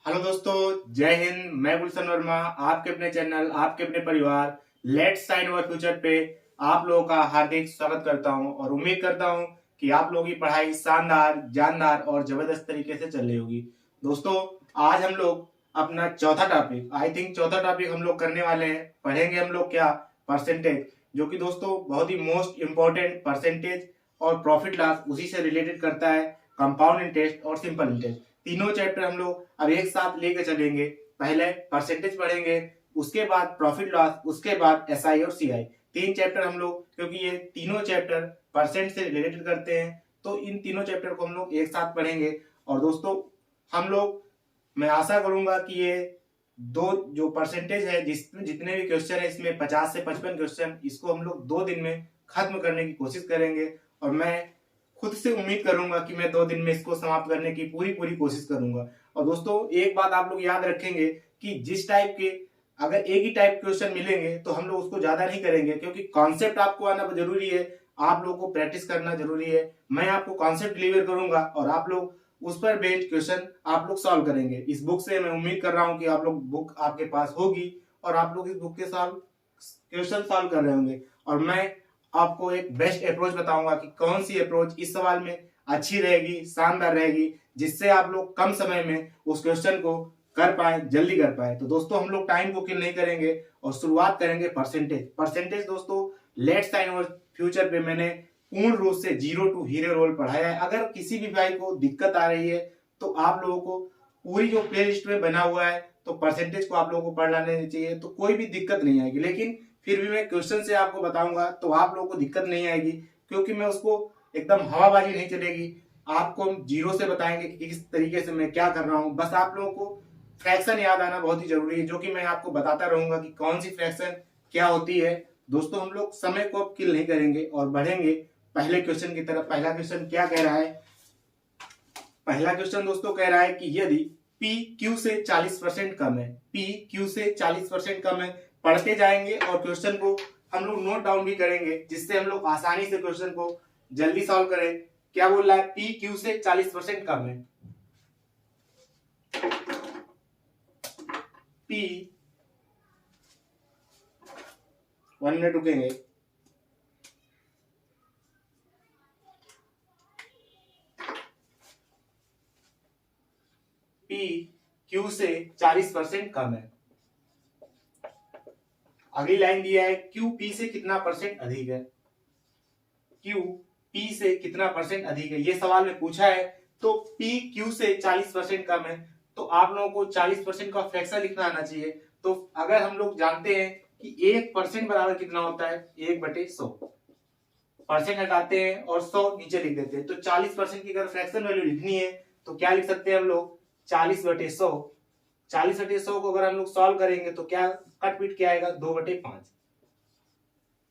Hello दोस्तों, जय हिंद। मैं गुलशन वर्मा, आपके अपने चैनल, आपके अपने परिवार लेट्स साइन अवर फ्यूचर पे आप लोगों का हार्दिक स्वागत करता हूं और उम्मीद करता हूं कि आप लोगों की पढ़ाई शानदार, जानदार और जबरदस्त तरीके से चल रही होगी। दोस्तों, आज हम लोग अपना चौथा टॉपिक, आई थिंक चौथा टॉपिक हम लोग करने वाले हैं। पढ़ेंगे हम लोग क्या? परसेंटेज, जो कि दोस्तों बहुत ही मोस्ट इंपॉर्टेंट परसेंटेज और प्रॉफिट लॉस उसी से रिलेटेड करता है। कंपाउंड इंटरेस्ट और सिंपल इंटरेस्ट, तीनों चैप्टर हम लोग अब एक साथ लेके चलेंगे। पहले परसेंटेज पढ़ेंगे, उसके बाद प्रॉफिट लॉस, उसके बाद एसआई और सीआई। तीन चैप्टर हम लोग, क्योंकि ये तीनों चैप्टर परसेंट से रिलेटेड करते हैं, तो इन तीनों चैप्टर को हम लोग एक साथ पढ़ेंगे। और दोस्तों, हम लोग, मैं आशा करूंगा कि ये दो जो परसेंटेज है, जितने भी क्वेश्चन है इसमें 50 से 55 क्वेश्चन, इसको हम लोग 2 दिन में खत्म करने की कोशिश करेंगे। और मैं खुद से उम्मीद करूंगा कि मैं 2 दिन में इसको समाप्त करने की पूरी पूरी कोशिश करूंगा। और दोस्तों, एक बात आप लोग याद रखेंगे कि जिस टाइप के, अगर एक ही टाइप क्वेश्चन मिलेंगे तो हम लोग उसको ज्यादा नहीं करेंगे, क्योंकि कॉन्सेप्ट आपको आना जरूरी है, आप लोगों को प्रैक्टिस करना जरूरी है। मैं आपको कॉन्सेप्ट डिलीवर करूंगा और आप लोग उस पर बेस्ड क्वेश्चन आप लोग सॉल्व करेंगे। इस बुक से मैं उम्मीद कर रहा हूं कि आप लोग, बुक आपके पास होगी और आप लोग इस बुक के सॉल्व क्वेश्चन सॉल्व कर रहे होंगे। और मैं आपको एक बेस्ट अप्रोच बताऊंगा कि कौन सी अप्रोच इस सवाल में अच्छी रहेगी, शानदार रहेगी, जिससे आप लोग कम समय में उस क्वेश्चन को कर पाए, जल्दी कर पाए। तो दोस्तों, हम लोग टाइम को किल नहीं करेंगे और शुरुआत करेंगे परसेंटेज। परसेंटेज दोस्तों, लेट्स साइन अवर फ्यूचर पे मैंने पूर्ण रूप से जीरो टू हीरो रोल पढ़ाया है। अगर किसी भी भाई को दिक्कत आ रही है तो आप लोगों को पूरी जो प्ले लिस्ट में बना हुआ है, तो परसेंटेज को आप लोगों को पढ़ लेना चाहिए, तो कोई भी दिक्कत नहीं आएगी। लेकिन फिर भी मैं क्वेश्चन से आपको बताऊंगा तो आप लोगों को दिक्कत नहीं आएगी, क्योंकि मैं उसको एकदम हवाबाजी नहीं चलेगी। आपको हम जीरो से बताएंगे कि किस तरीके से मैं क्या कर रहा हूं। बस आप लोगों को फ्रैक्शन याद आना बहुत ही जरूरी है, जो कि मैं आपको बताता रहूंगा कि कौन सी फ्रैक्शन क्या होती है। दोस्तों, हम लोग समय को अब किल नहीं करेंगे और बढ़ेंगे पहले क्वेश्चन की तरफ। पहला क्वेश्चन क्या कह रहा है? पहला क्वेश्चन दोस्तों कह रहा है कि यदि पी क्यू से 40% कम है, पी क्यू से 40% कम है। पढ़ते जाएंगे और क्वेश्चन को हम लोग नोट डाउन भी करेंगे, जिससे हम लोग आसानी से क्वेश्चन को जल्दी सॉल्व करें। क्या बोल रहा है? पी क्यू से 40% कम है। पी, 1 मिनट रुकेंगे। पी क्यू से 40% कम है। अगली लाइन दिया है क्यू पी से कितना परसेंट अधिक है। क्यू पी से कितना परसेंट अधिक है, ये सवाल में पूछा है। तो पी क्यू से 40% कम है, तो आप लोगों को 40% का फ्रैक्शन लिखना आना चाहिए। तो अगर हम लोग जानते हैं कि 1% बराबर कितना होता है, 1/100, परसेंट हटाते हैं और 100 नीचे लिख देते हैं। तो 40% की अगर फ्रैक्शन वैल्यू लिखनी है तो क्या लिख सकते हैं हम लोग? 40/100। 40/100 को अगर हम लोग सॉल्व करेंगे तो क्या कट पीट क्या आएगा? 2/5।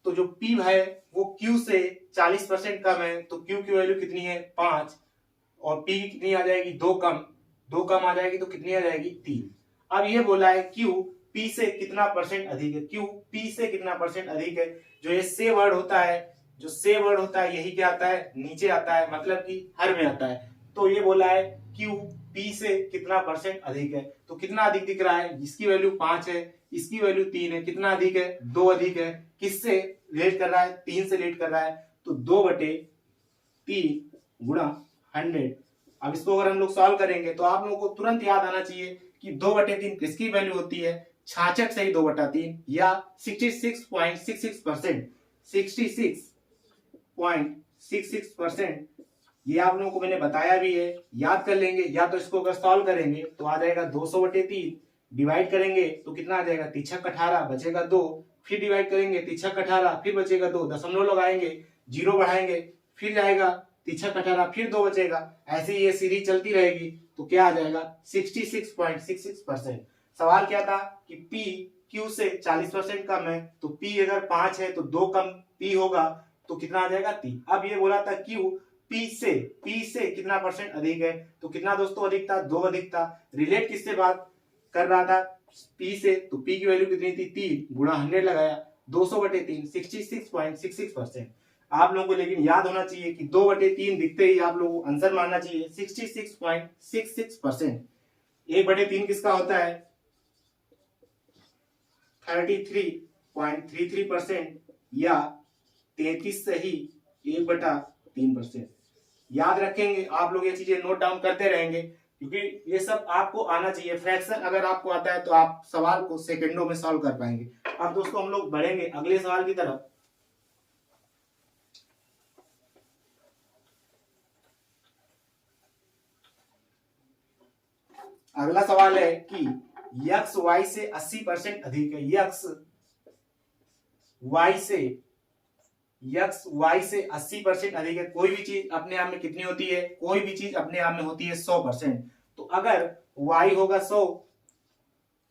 तो जो P है वो Q से 40% कम है, तो Q की वैल्यू कितनी है? 5। और P की कितनी आ जाएगी? 2 कम। 2 कम आ जाएगी तो कितनी आ जाएगी? 3। अब ये बोला है Q P से कितना परसेंट अधिक है। Q P से कितना परसेंट अधिक है। जो ये से वर्ड होता है, जो से वर्ड होता है, यही क्या आता है? नीचे आता है, मतलब कि हर में आता है। तो ये बोला है Q P से कितना परसेंट अधिक है। तो कितना अधिक दिख रहा है? इसकी वैल्यू 5 है, इसकी वैल्यू 3 है। कितना अधिक है? 2 अधिक है। किससे रिलेट कर रहा है? 3 से रिलेट कर रहा है। तो 2/3 गुणा 100। अब इसको अगर हम लोग सॉल्व करेंगे तो आप लोगों को तुरंत याद आना चाहिए कि 2/3 किसकी वैल्यू होती है? 66 से ही 2/3 या 66.66%। 66.66%, ये आप लोगों को मैंने बताया भी है, याद कर लेंगे। या तो इसको अगर सॉल्व करेंगे तो आ जाएगा 200/3, डिवाइड करेंगे तो कितना आ जाएगा? 3×18 बचेगा 2, फिर डिवाइड करेंगे 3×18 फिर बचेगा 2, दशमलव लगाएंगे, जीरो बढ़ाएंगे, फिर जाएगा 3×18 फिर 2 बचेगा। ऐसे ही ये सीरीज चलती रहेगी तो क्या आ जाएगा? 66.66%। सवाल क्या था कि P Q से 40% कम है, तो P अगर 5 है तो 2 कम P होगा, तो कितना आ जाएगा? 3। अब ये बोला था Q P से कितना परसेंट अधिक है, तो कितना दोस्तों अधिक था? 2 अधिक था। रिलेट किससे बात कर रहा था? P से। तो P की वैल्यू कितनी थी? 3 गुणा 100 लगाया, 200/3, 66.66%। आप लोगों को लेकिन याद होना चाहिए कि 2/3 दिखते ही आप लोगों को आंसर मानना चाहिए 66.66%। 1/3 किसका होता है? 33.33% या 33 से ही 1/3%। याद रखेंगे आप लोग, ये चीजें नोट डाउन करते रहेंगे क्योंकि ये सब आपको आना चाहिए। फ्रैक्शन अगर आपको आता है तो आप सवाल को सेकंडों में सॉल्व कर पाएंगे। अब दोस्तों हम लोग बढ़ेंगे अगले सवाल की तरफ। अगला सवाल है कि यक्स वाई से 80% अधिक है। यक्स वाई से 80% अधिक है। कोई भी चीज अपने आप में कितनी होती है? कोई भी चीज अपने आप में होती है 100%। तो अगर y होगा 100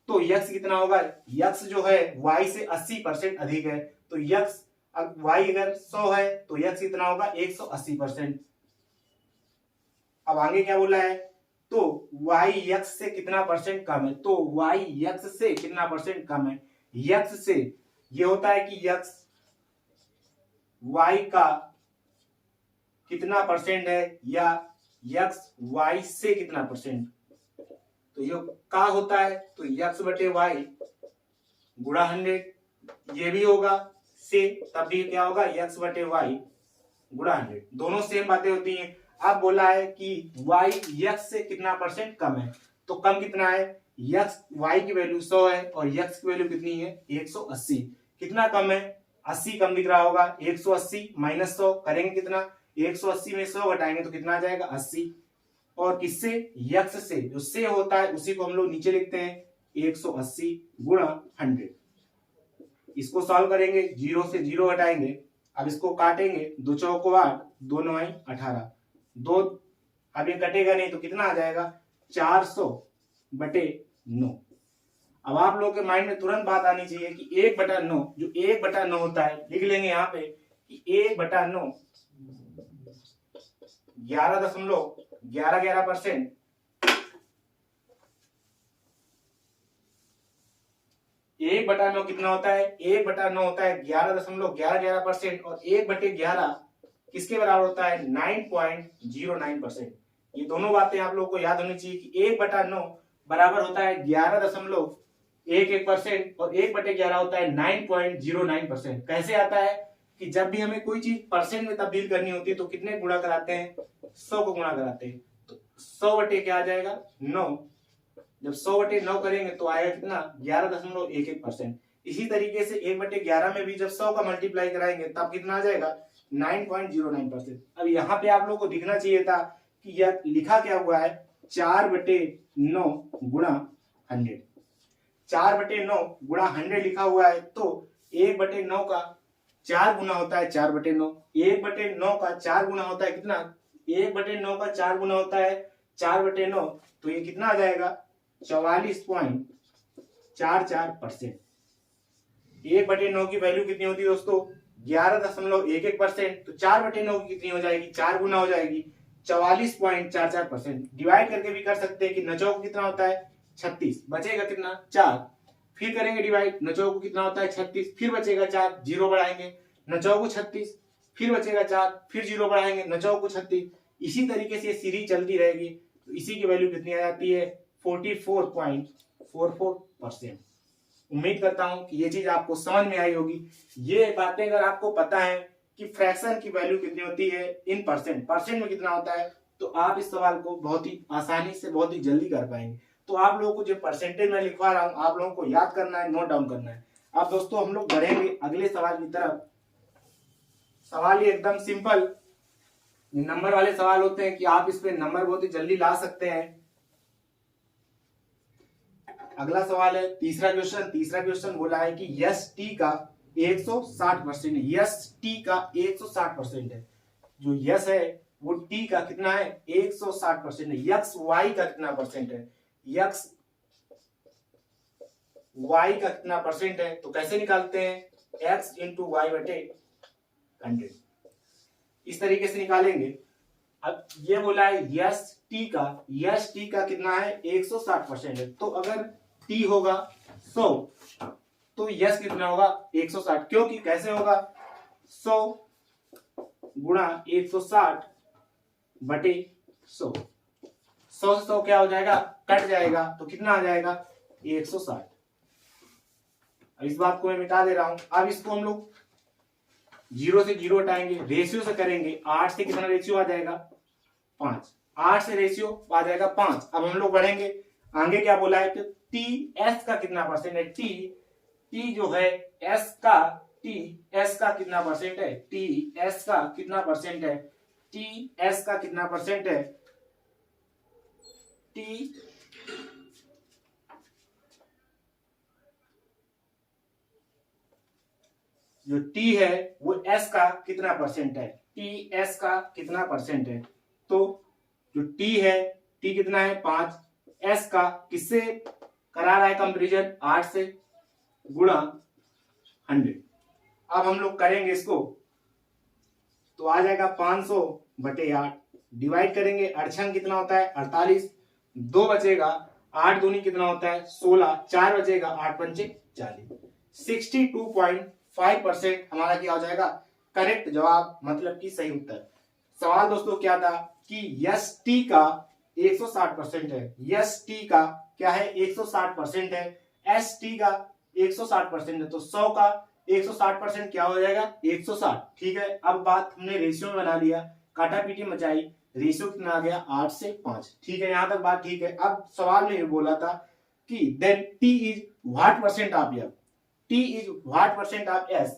तो यक्स कितना होगा? यक्स जो है y से 80% अधिक है, तो यक्स y अगर 100 है तो यक्स कितना होगा? 180%। अब आगे क्या बोला है? तो y यक्स से कितना परसेंट कम है? तो y यक्स से कितना परसेंट कम है? यक्स से ये होता है कि यक्स y का कितना परसेंट है या यक्स y से कितना परसेंट। तो ये का होता है तो यक्स बटे वाई गुणा 100, ये भी होगा से, तब भी क्या होगा? यक्स बटे वाई गुणा 100। दोनों सेम बातें होती हैं। अब बोला है कि y यक्स से कितना परसेंट कम है, तो कम कितना है? यक्स y की वैल्यू 100 है और यक्स की वैल्यू कितनी है? 180। कितना कम है? 80 कम दिख रहा होगा। 180 माइनस 100 करेंगे कितना? 180 में 100 घटाएंगे तो कितना आ जाएगा? 80। और किससे? यक्स से। जो से होता है उसी को हम लोग नीचे लिखते हैं 180 गुणा 100। इसको सॉल्व करेंगे, 0 से 0 हटाएंगे। अब इसको काटेंगे, 2 चौको 8, 2 9 18, 2 अब ये कटेगा नहीं तो कितना आ जाएगा? 400/9। अब आप लोगों के माइंड में तुरंत बात आनी चाहिए कि 1/9, जो 1/9 होता है लिख लेंगे यहाँ पे कि 1/9 11.11%। 1/9 कितना होता है? 1/9 होता है 11.11%। और 1/11 किसके बराबर होता है? 9.09%। ये दोनों बातें आप लोगों को याद होनी चाहिए कि 1/9 बराबर होता है 11.11% और 1/11 होता है 9.09%। कैसे आता है कि जब भी हमें कोई चीज परसेंट में तब्दील करनी होती है तो कितने गुणा कराते हैं? 100 को गुणा कराते हैं। तो 100 बटे क्या आ जाएगा? 9। जब 100/9 करेंगे तो आएगा कितना? 11.11%। इसी तरीके से 1/11 में भी जब 100 का मल्टीप्लाई कराएंगे तब कितना आ जाएगा? 9.09%। अब यहाँ पे आप लोगों को दिखना चाहिए था कि यह लिखा क्या हुआ है? 4/9 गुणा 100। 4/9 गुणा 100 लिखा हुआ है, तो 1/9 का 4 गुना होता है 4/9। 1/9 का 4 गुना होता है कितना? 1/9 का 4 गुना होता है 4/9, तो ये कितना आ जाएगा? 44.44%। 1/9 की वैल्यू कितनी होती है दोस्तों? 11.11%। तो 4/9 की कितनी हो जाएगी? 4 गुना हो जाएगी, 44.44%। डिवाइड करके भी कर सकते हैं कि 9 को कितना होता है? 36, बचेगा कितना? 4। फिर करेंगे डिवाइड, 9 को कितना होता है? 36, फिर बचेगा 4, 0 बढ़ाएंगे, 9 को 36, फिर बचेगा 4, फिर 0 बढ़ाएंगे, 9 को 36। इसी तरीके से सीरीज चलती रहेगी। तो इसी की वैल्यू कितनी आ जाती है? 44.44%। उम्मीद करता हूं कि ये चीज आपको समझ में आई होगी। ये बातें अगर आपको पता है कि फ्रैक्शन की वैल्यू कितनी होती है इन परसेंट में कितना होता है, तो आप इस सवाल को बहुत ही आसानी से बहुत ही जल्दी कर पाएंगे। तो आप लोगों को जो परसेंटेज मैं लिखवा रहा हूं आप लोगों को याद करना है, नोट डाउन करना है। अब दोस्तों हम लोग बढ़ेंगे अगले सवाल की तरफ। सवाल ये एकदम सिंपल नंबर वाले सवाल होते हैं कि आप इस पे नंबर बहुत ही जल्दी ला सकते हैं। अगला सवाल है तीसरा क्वेश्चन बोला है कि यस टी का 160% है। यस टी का 160% है। जो यस है वो टी का कितना है? 160% है। यक्स वाई का कितना परसेंट है? यक्स वाई का कितना परसेंट है? तो कैसे निकालते हैं? x इंटू वाई बटे 100, इस तरीके से निकालेंगे। अब ये बोला है यस टी का कितना है? 160% है। तो अगर टी होगा 100 तो यस कितना होगा? 160। क्योंकि कैसे होगा? 100 गुणा 160 बटे 100। 100 से 100 क्या हो जाएगा, कट जाएगा, तो कितना आ जाएगा 160। अब इस बात को मैं मिटा दे रहा हूं। अब इसको हम लोग 0 से 0 हटाएंगे, रेशियो से करेंगे, 8 से कितना रेशियो आ जाएगा 5, 8 से रेशियो आ जाएगा 5। अब हम लोग बढ़ेंगे आगे, क्या बोला है कि टी एस का कितना परसेंट है, टी जो है एस का, टी एस का कितना परसेंट है, टी एस का कितना परसेंट है, टी एस का कितना परसेंट है, टी जो टी है वो एस का कितना परसेंट है, टी एस का कितना परसेंट है। तो जो टी है, टी कितना है 5, एस का किससे करा रहा है कंपेरिजन, 8 से गुणा 100। अब हम लोग करेंगे इसको, तो आ जाएगा 500 बटे 8, डिवाइड करेंगे, अड़छंग कितना होता है 48, 2 बचेगा, 8 दूनी कितना होता है 16, 4 बचेगा, 8 पंचे 40, 62.5% हमारा क्या हो जाएगा करेक्ट जवाब, मतलब कि सही उत्तर। सवाल दोस्तों क्या था कि यस टी का 160% है, यस टी का क्या है 160% है, एस टी का 160% है, तो 100 का 160% क्या हो जाएगा 160। ठीक है, अब बात हमने रेशियो में बना लिया, काटा पीटी मचाई, रेशियो कितना आ गया 8 से 5। ठीक है, यहां तक बात ठीक है। अब सवाल में ये बोला था कि then T is what percent of F, T is what percent of S,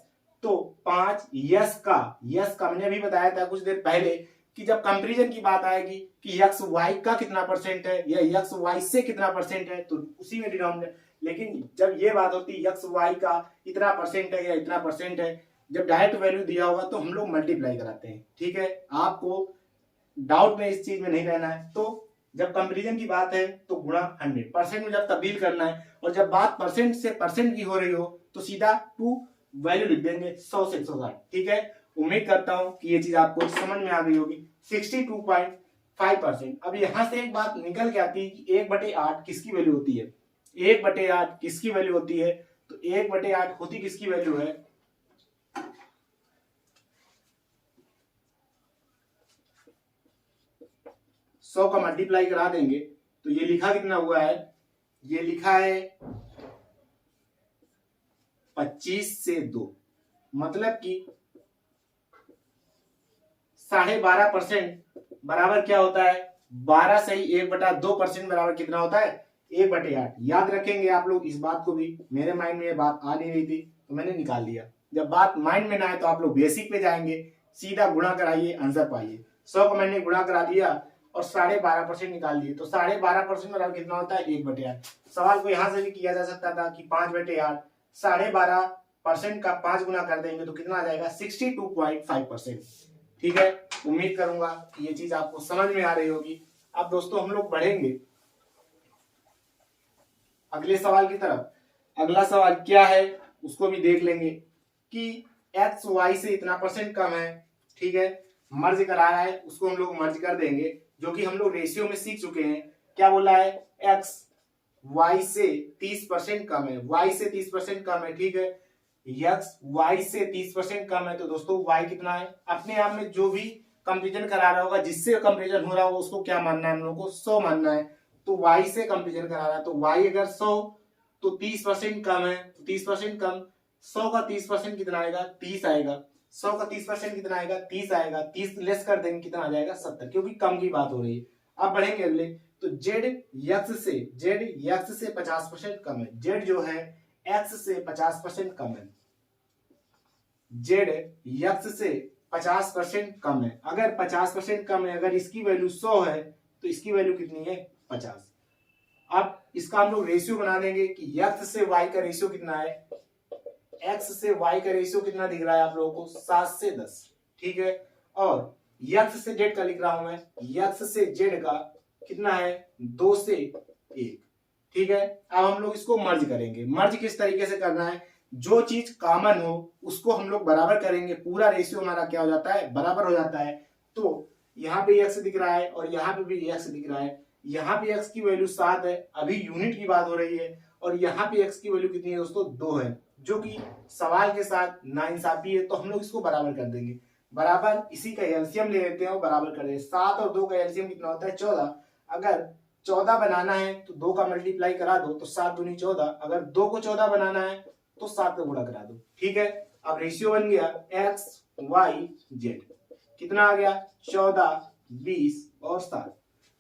तो 5 यस का मैंने अभी बताया था कुछ देर पहले कि जब कंपैरिजन की बात आएगी कि एक्स वाई का कितना परसेंट है या एक्स वाई से कितना परसेंट है, तो उसी में डिनोमिनेटर, लेकिन जब ये बात होती है एक्स वाई का इतना परसेंट है या इतना परसेंट है, जब डायरेक्ट वैल्यू दिया होगा तो हम लोग मल्टीप्लाई कराते हैं। ठीक है, आपको डाउट में इस चीज में नहीं रहना है। तो जब कंपैरिजन की बात है तो गुणा 100, परसेंट में जब तब्दील करना है, और जब बात परसेंट से परसेंट की हो रही हो तो सीधा टू वैल्यू लिख देंगे 100 से 160। ठीक है, उम्मीद करता हूं कि ये चीज आपको समझ में आ गई होगी। 62.5%। अब यहां से एक बात निकल के आती है कि 1/8 किसकी वैल्यू होती है, 1/8 किसकी वैल्यू होती है, तो 1/8 होती किसकी वैल्यू है, 100 का मल्टीप्लाई करा देंगे तो ये लिखा कितना हुआ है, ये लिखा है 25 से 2, मतलब कि 12.5% बराबर क्या होता है 12 से 1/2% बराबर कितना होता है 1/8। याद रखेंगे आप लोग इस बात को भी, मेरे माइंड में ये बात आ नहीं रही थी तो मैंने निकाल लिया। जब बात माइंड में ना आए तो आप लोग बेसिक पे जाएंगे, सीधा गुणा कराइए, आंसर पाइए। 100 को मैंने गुणा करा दिया और 12.5% निकाल दिए, तो 12.5% बराबर कितना होता है 1/8। सवाल को यहां से भी किया जा सकता था कि 5/8, 12.5% का 5 गुना कर देंगे तो कितना आ जाएगा 62.5%। ठीक है, उम्मीद करूंगा कि ये चीज आपको समझ में आ रही होगी। अब दोस्तों हम लोग बढ़ेंगे अगले सवाल की तरफ। अगला सवाल क्या है उसको भी देख लेंगे कि एक्स वाई से इतना परसेंट कम है। ठीक है, मर्ज करा रहा है, उसको हम लोग मर्ज कर देंगे, जो कि हम लोग रेशियो में सीख चुके हैं। क्या बोला है, एक्स वाई से 30% कम है, वाई से 30% कम है। ठीक है, एक्स वाई से 30% कम है, तो दोस्तों वाई कितना है, अपने आप में जो भी कंपेरिजन करा रहा होगा, जिससे कंपेरिजन हो रहा होगा उसको क्या मानना है हम लोग को 100 मानना है। तो वाई से कंपेरिजन करा रहा है, तो वाई अगर 100 तो 30% कम है, तो 30% कम, 100 का 30% कितना आएगा 30 आएगा, 100 का 30% कितना आएगा 30 आएगा, 30 लेस कर देंगे कितना आ जाएगा 70, क्योंकि कम की बात हो रही है। अब बढ़ेंगे अगले, तो जेड एक्स से 50% कम है, जेड जो है एक्स से 50% कम है, जेड एक्स से 50% कम है। अगर 50% कम है, अगर इसकी वैल्यू 100 है तो इसकी वैल्यू कितनी है 50। अब इसका हम लोग रेशियो बना देंगे कि एक्स से वाई का रेशियो कितना है, एक्स से वाई का रेशियो कितना दिख रहा है आप लोगों को 7 से 10। ठीक है, और एक्स से जेड का लिख रहा हूं मैं, एक्स से जेड का कितना है 2 से 1। ठीक है, अब हम लोग इसको मर्ज करेंगे। मर्ज किस तरीके से करना है, जो चीज कॉमन हो उसको हम लोग बराबर करेंगे, पूरा रेशियो हमारा क्या हो जाता है बराबर हो जाता है। तो यहाँ पे एक्स दिख रहा है और यहाँ पे भी एक्स दिख रहा है, यहाँ पे एक्स की वैल्यू 7 है, अभी यूनिट की बात हो रही है, और यहाँ पे एक्स की वैल्यू कितनी है दोस्तों 2 है, जो कि सवाल के साथ नाइंसाफी है, तो हम लोग इसको बराबर कर देंगे। बराबर इसी का एलसीएम ले लेते हैं और बराबर कर देंगे। 7 और 2 का एलसीएम कितना होता है 14। अगर 14 बनाना है तो 2 का मल्टीप्लाई करा दो तो 7 दूनी 14, अगर 2 को 14 बनाना है तो 7 का गुणा करा दो। ठीक है, अब रेशियो बन गया x y z, कितना आ गया 14 20 और 7।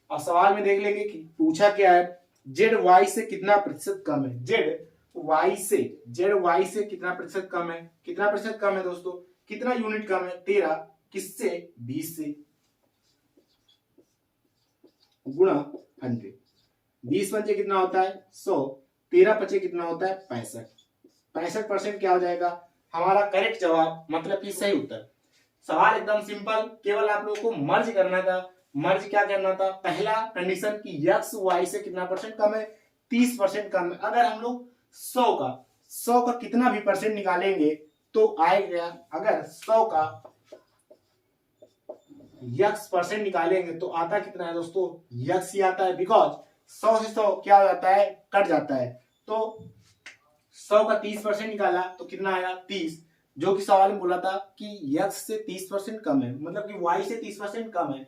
अब सवाल में देख लेंगे कि पूछा क्या है, z y से कितना प्रतिशत कम है। z y से कितना प्रतिशत कम है, कितना प्रतिशत कम है दोस्तों, कितना यूनिट कम है 13, किससे 20 से, गुणा 100। 20 पंचे कितना होता है 100, 13 पंचे कितना होता है 65% क्या हो जाएगा हमारा करेक्ट जवाब, मतलब कि सही उत्तर। सवाल एकदम सिंपल, केवल आप लोगों को मर्ज करना था। मर्ज क्या करना था, पहला कंडीशन की x y से कितना परसेंट कम है, 30% कम है। अगर हम लोग 100 का कितना भी परसेंट निकालेंगे तो आएगा, अगर 100 का x परसेंट निकालेंगे तो आता कितना है दोस्तों, x ही आता है, बिकॉज 100 से 100 क्या हो जाता है, कट जाता है। तो 100 का 30% निकाला तो कितना आया 30, जो कि सवाल में बोला था कि x से 30% कम है, मतलब कि y से 30% कम है,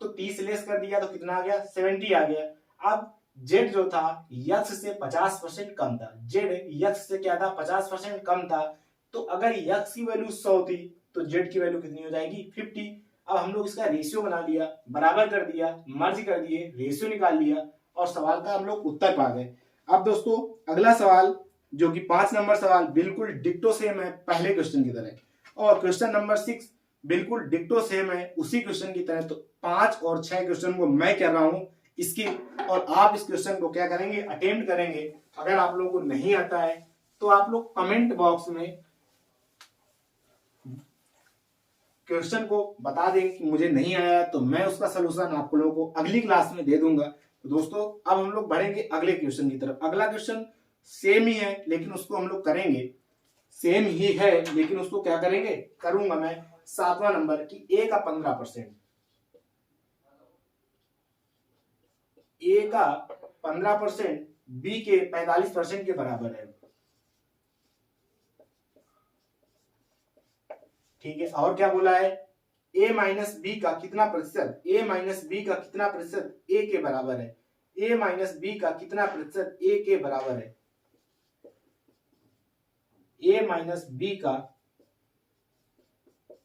तो 30 लेस कर दिया तो कितना आ गया 70 आ गया। अब z जो था x से 50% कम था, z x से क्या था 50% कम था, तो अगर x की वैल्यू 100 थी तो z की वैल्यू कितनी हो जाएगी 50। अब हम लोग इसका रेशियो बना लिया, बराबर कर दिया, मर्ज कर दिए, रेशियो निकाल लिया और सवाल का हम लोग उत्तर पा गए। अब दोस्तों अगला सवाल जो कि 5 नंबर सवाल बिल्कुल डिक्टो सेम है पहले क्वेश्चन की तरह, और क्वेश्चन नंबर 6 बिल्कुल डिक्टो सेम है उसी क्वेश्चन की तरह। तो 5 और 6 क्वेश्चन को मैं कर रहा हूं इसकी, और आप इस क्वेश्चन को क्या करेंगे अटेम्प्ट करेंगे। अगर आप लोगों को नहीं आता है तो आप लोग कमेंट बॉक्स में क्वेश्चन को बता देंगे कि मुझे नहीं आया, तो मैं उसका सलूशन आप लोगों को अगली क्लास में दे दूंगा। तो दोस्तों अब हम लोग बढ़ेंगे अगले क्वेश्चन की तरफ। अगला क्वेश्चन सेम ही है लेकिन उसको हम लोग करेंगे, सेम ही है लेकिन उसको क्या करेंगे करूंगा मैं 7वां नंबर की a का 15%, a का 15% b के 45% के बराबर है। ठीक है, और क्या बोला है a माइनस बी का कितना प्रतिशत, a माइनस बी का कितना प्रतिशत a के बराबर है, a माइनस बी का कितना प्रतिशत a के बराबर है, a माइनस बी का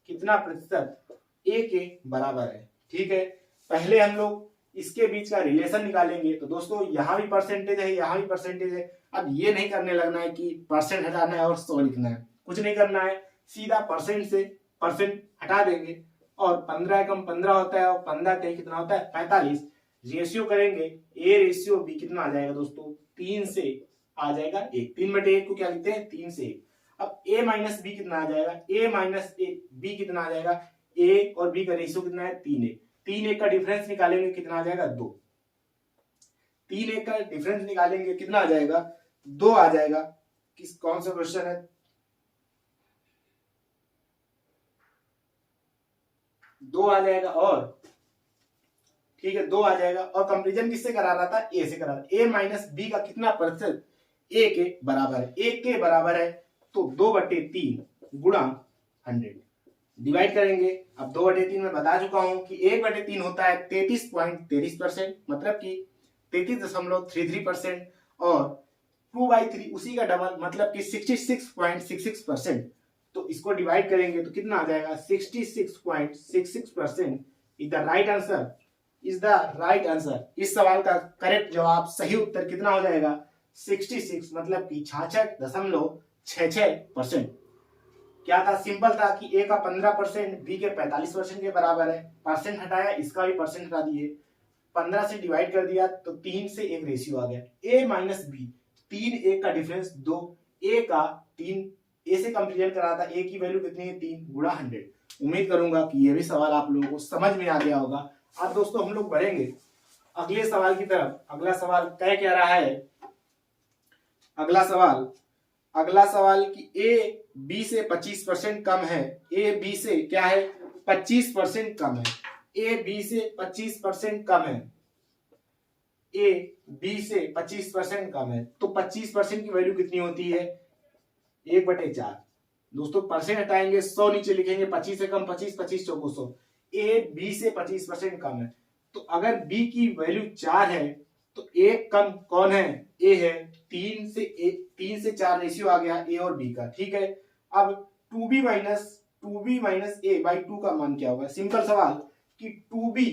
कितना प्रतिशत a के बराबर है। ठीक है, पहले हम लोग इसके बीच का रिलेशन निकालेंगे। तो दोस्तों यहाँ भी परसेंटेज है, यहाँ भी परसेंटेज है। अब ये नहीं करने लगना है कि परसेंट हटाना है और 100 लिखना है, कुछ नहीं करना है, सीधा परसेंट से परसेंट हटा देंगे और 15 कम 15 होता है और 15 ते कितना होता है 45। रेशियो करेंगे a रेशियो b कितना आ जाएगा दोस्तों 3 से आ जाएगा 1, 3/1 को क्या लिखते हैं 3 से 1। अब a माइनस बी कितना आ जाएगा, a माइनस बी कितना आ जाएगा, a और b का रेशियो कितना है 3:1, 3:1 का डिफरेंस निकालेंगे कितना आ जाएगा 2, 3:1 का डिफरेंस निकालेंगे कितना आ जाएगा 2 आ जाएगा। कौन सा क्वेश्चन है 2 आ जाएगा, और ठीक है 2 आ जाएगा। और कंपेरिजन किससे करा रहा था a से करा रहा था, a माइनस बी का कितना प्रतिशत a के बराबर है, 1 के बराबर है, तो 2/3 गुणा 100 डिवाइड करेंगे। अब 2/3 में बता चुका हूं कि 1/3 होता है 33.33%, मतलब कि 33.33%, और 2/3 उसी का डबल मतलब कि 66.66%। तो इसको डिवाइड करेंगे तो कितना आ जाएगा 66.66% is the right answer, is the right answer. इस सवाल का करेक्ट जवाब सही उत्तर कितना हो जाएगा 66, मतलब कि 66.66%। क्या था, सिंपल था कि a का 15% b के 45% के बराबर है, परसेंट हटाया इसका भी परसेंट हटा दिए, 15 से डिवाइड कर दिया तो 3 से 1 रेशियो आ गया। a माइनस बी 3:1 का डिफरेंस 2, a का 3 a से कंपेरिजन करा था, a की वैल्यू कितनी है 3 गुणा 100। उम्मीद करूंगा कि ये भी सवाल आप लोगों को समझ में आ गया होगा। अब दोस्तों हम लोग बढ़ेंगे अगले सवाल की तरफ। अगला सवाल कह क्या रहा है, अगला सवाल कि a b से 25% कम है, a b से क्या है 25% कम है, a b से 25% कम है, a b से 25% कम है, तो 25% की वैल्यू कितनी होती है 1/4। दोस्तों परसेंट हटाएंगे 100 नीचे लिखेंगे, 25 से कम 25, 25 चौको 100, a b से 25% कम है तो अगर b की वैल्यू 4 है तो एक कम कौन है, a है। 3 से 4 रेशियो आ गया a और b का, ठीक है। अब 2b माइनस a बाई 2 का मान क्या होगा, सिंपल सवाल कि 2b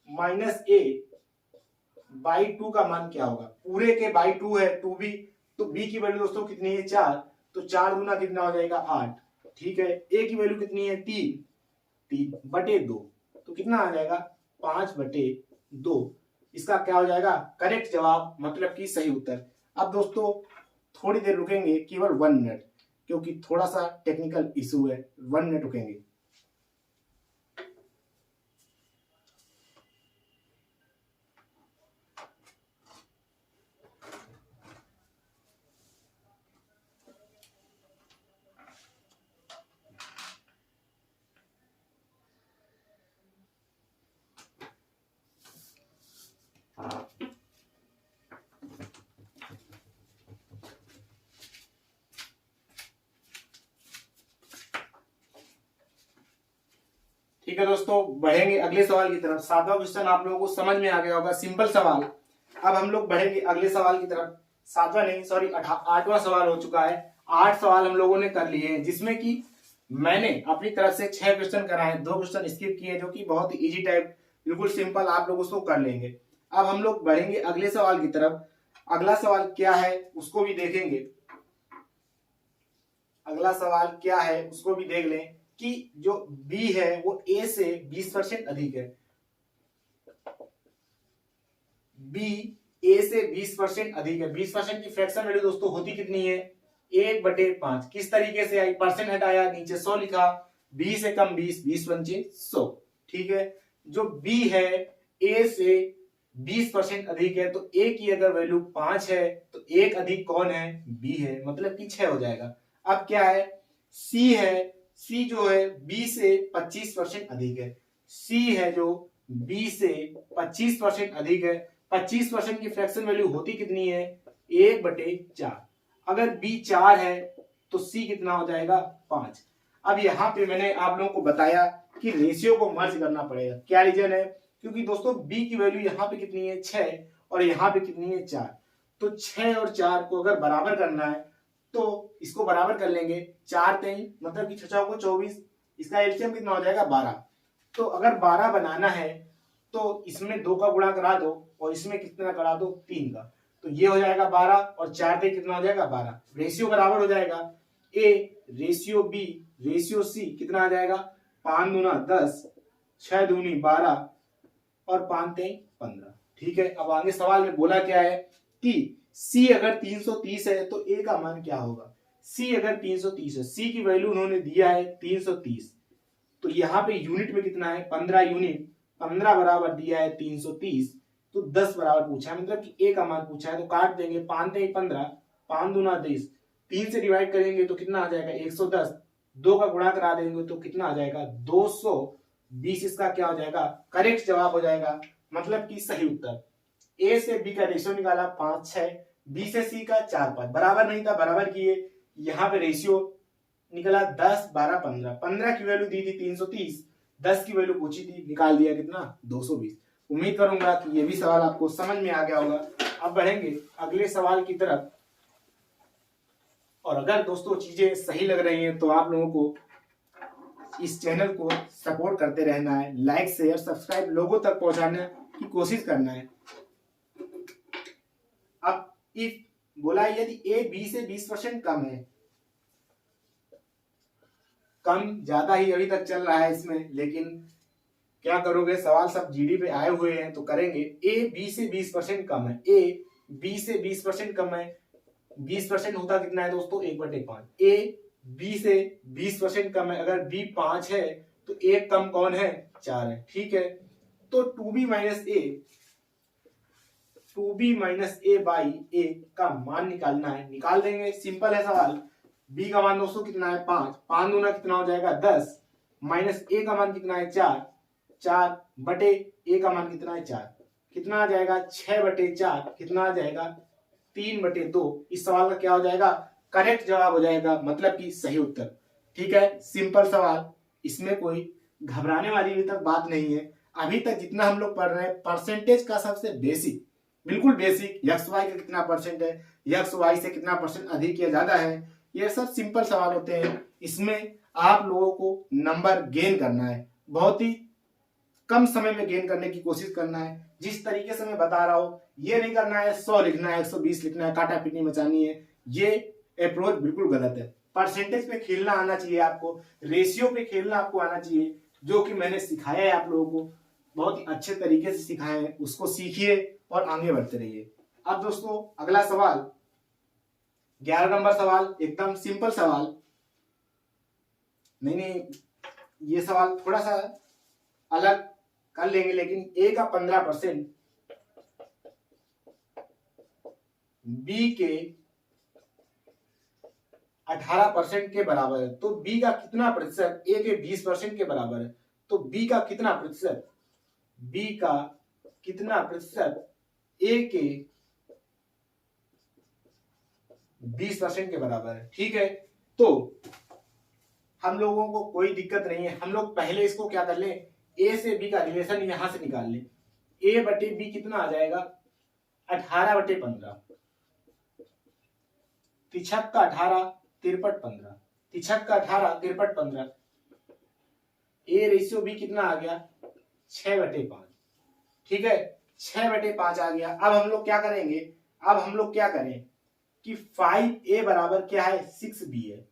माइनस a बाई 2 का मान क्या होगा, पूरे के बाई 2 है 2b, तो b की वैल्यू दोस्तों कितनी है 4, तो 4 गुना कितना हो जाएगा 8, ठीक है। a की वैल्यू कितनी है 3 बटे 2, तो कितना आ जाएगा 5 बटे 2। इसका क्या हो जाएगा करेक्ट जवाब, मतलब कि सही उत्तर। अब दोस्तों थोड़ी देर रुकेंगे, केवल 1 मिनट, क्योंकि थोड़ा सा टेक्निकल इशू है, 1 मिनट रुकेंगे। ठीक है दोस्तों, बढ़ेंगे अगले सवाल की तरफ। 7वां क्वेश्चन आप लोगों को समझ में आ गया होगा, सिंपल सवाल। अब हम लोग बढ़ेंगे अगले सवाल की तरफ। 7वां नहीं सॉरी 8वां सवाल हो चुका है। 8 सवाल हम लोगों ने कर लिए हैं, जिसमें कि मैंने अपनी तरफ से 6 क्वेश्चन कराए, 2 क्वेश्चन स्किप किए, जो कि बहुत इजी टाइप, बिल्कुल सिंपल, आप लोग उसको कर लेंगे। अब हम लोग बढ़ेंगे अगले सवाल की तरफ। अगला सवाल क्या है उसको भी देखेंगे, अगला सवाल क्या है उसको भी देख लें कि जो b है वो a से 20% अधिक है। b a से 20% अधिक है। 20% की फ्रैक्शन वैल्यू दोस्तों होती कितनी है 1/5। किस तरीके से आई, परसेंट हटाया, नीचे 100 लिखा, 20 से कम 20, 20 पंचे 100, ठीक है। जो b है a से 20% अधिक है, तो a की अगर वैल्यू 5 है तो एक अधिक कौन है b है, मतलब कि 6 हो जाएगा। अब क्या है c है, c जो है b से 25% अधिक है। c है जो b से 25% अधिक है। 25% की फ्रैक्शन वैल्यू होती कितनी है 1/4। अगर b 4 है तो c कितना हो जाएगा 5। अब यहाँ पे मैंने आप लोगों को बताया कि रेशियो को मर्ज करना पड़ेगा। क्या रीजन है, क्योंकि दोस्तों b की वैल्यू यहाँ पे कितनी है 6 और यहाँ पे कितनी है 4, तो 6 और 4 को अगर बराबर करना है तो इसको बराबर कर लेंगे, 4 3 मतलब कि 6 को 24, इसका एलसीएम कितना हो जाएगा 12। तो अगर 12 बनाना है तो इसमें 2 का गुणा करा दो और इसमें कितना करा दो 3 का, तो ये हो जाएगा 12 और 4 3 कितना हो जाएगा 12। रेशियो बराबर हो जाएगा a ratio b ratio c कितना आ जाएगा 5 दूना 10, 6 दूनी 12 और 5 3 15, ठीक है। अब आगे सवाल में बोला क्या है कि c अगर 330 है तो a का मान क्या होगा। c अगर 330 है, c की वैल्यू उन्होंने दिया है 330, तो यहाँ पे यूनिट में कितना है 15 यूनिट, 15 बराबर दिया है 330, तो 10 बराबर पूछा है, मतलब कि a का मान पूछा है, तो काट देंगे 5 3 15, 5 दूना 10, 3 से डिवाइड करेंगे तो कितना आ जाएगा 110, 2 का गुणा करा देंगे तो कितना आ जाएगा 220। इसका क्या हो जाएगा करेक्ट जवाब हो जाएगा, मतलब कि सही उत्तर। a से b का रेशियो निकाला 5 6, b से c का 4 5, बराबर नहीं था बराबर किए, यहाँ पे रेशियो निकला 10 12 15, 15 की वैल्यू दी थी 330, 10 की वैल्यू पूछी थी, निकाल दिया कितना 220। उम्मीद करूंगा कि ये भी सवाल आपको समझ में आ गया होगा। अब बढ़ेंगे अगले सवाल की तरफ, और अगर दोस्तों चीजें सही लग रही हैं तो आप लोगों को इस चैनल को सपोर्ट करते रहना है, लाइक शेयर सब्सक्राइब लोगों तक पहुंचाने की कोशिश करना है। अब इफ बोला यदि a b से 20% कम है, कम ज्यादा ही अभी तक चल रहा है इसमें, लेकिन क्या करोगे सवाल सब जीडी पे आए हुए हैं तो करेंगे। a b से 20% कम है, a b से 20% कम है, 20% होता कितना है दोस्तों 1/5। a b से 20% कम है, अगर b 5 है तो एक कम कौन है 4 है, ठीक है। तो 2b minus a by a का मान निकालना है, निकाल देंगे, सिंपल है सवाल। b का मान दोस्तों कितना है 5, 5 दूना कितना हो जाएगा 10, माइनस a का मान कितना है 4, 4 बटे a का मान कितना है 4, कितना आ जाएगा 6/4, कितना आ जाएगा 3/2। इस सवाल का क्या हो जाएगा करेक्ट जवाब हो जाएगा, मतलब कि सही उत्तर, ठीक है। सिंपल सवाल, इसमें कोई घबराने वाली अभी तक बात नहीं है। अभी तक जितना हम लोग पढ़ रहे हैं परसेंटेज का सबसे बेसिक, बिल्कुल बेसिक, एक्स वाई का कितना परसेंट है, एक्स वाई से कितना परसेंट अधिक या ज्यादा है, ये सब सिंपल सवाल होते हैं। इसमें आप लोगों को नंबर गेन करना है, बहुत ही कम समय में गेन करने की कोशिश करना है। जिस तरीके से मैं बता रहा हूं ये नहीं करना है 100 लिखना है, 120 लिखना है, काटा पीटी मचानी है, ये अप्रोच बिल्कुल गलत है। परसेंटेज पे खेलना आना चाहिए आपको, रेशियो पे खेलना आपको आना चाहिए, जो कि मैंने सिखाया है आप लोगों को, बहुत ही अच्छे तरीके से सिखाया है, उसको सीखिए और आगे बढ़ते रहिए। अब दोस्तों अगला सवाल 11 नंबर सवाल, एकदम सिंपल सवाल, नहीं ये सवाल थोड़ा सा अलग कर लेंगे, लेकिन ए का 15% बी के 18% के बराबर है, तो बी का कितना प्रतिशत ए के 20% के बराबर है, तो बी का कितना प्रतिशत, बी का कितना प्रतिशत ए के 20% के बराबर है। ठीक है, तो हम लोगों को कोई दिक्कत नहीं है, हम लोग पहले इसको क्या कर लें, ए से बी का रिलेशन यहां से निकाल लें। ए बटे बी कितना आ जाएगा 18/15, तिछक का 18 तिरपट 15, तिछक का 18 तिरपट 15, ए रेशियो बी कितना आ गया 6/5। ठीक है, 6/5 आ गया। अब हम लोग क्या करेंगे, अब हम लोग क्या करें कि 5a बराबर क्या है 6b है,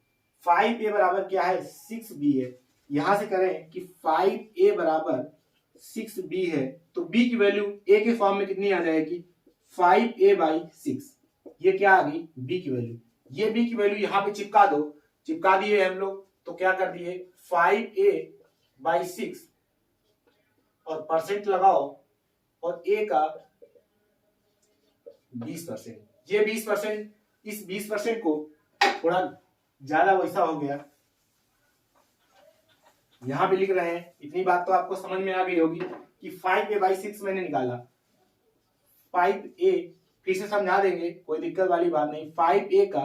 5a बराबर क्या है 6b है, यहां से करें कि 5a बराबर 6b है, तो b की वैल्यू a के फॉर्म में कितनी आ जाएगी 5a/6, ये क्या आ गई b की वैल्यू, ये b की वैल्यू यहां पे चिपका दो, चिपका दिए हम लोग, तो क्या कर दिए 5a/6 और परसेंट लगाओ और a का 20%, ये 20%, इस 20% को थोड़ा ज्यादा वैसा हो गया, यहां पे लिख रहे हैं, इतनी बात तो आपको समझ में आ गई होगी कि 5a/6 मैंने निकाला, 5a फिर से समझा देंगे, कोई दिक्कत वाली बात नहीं, 5a का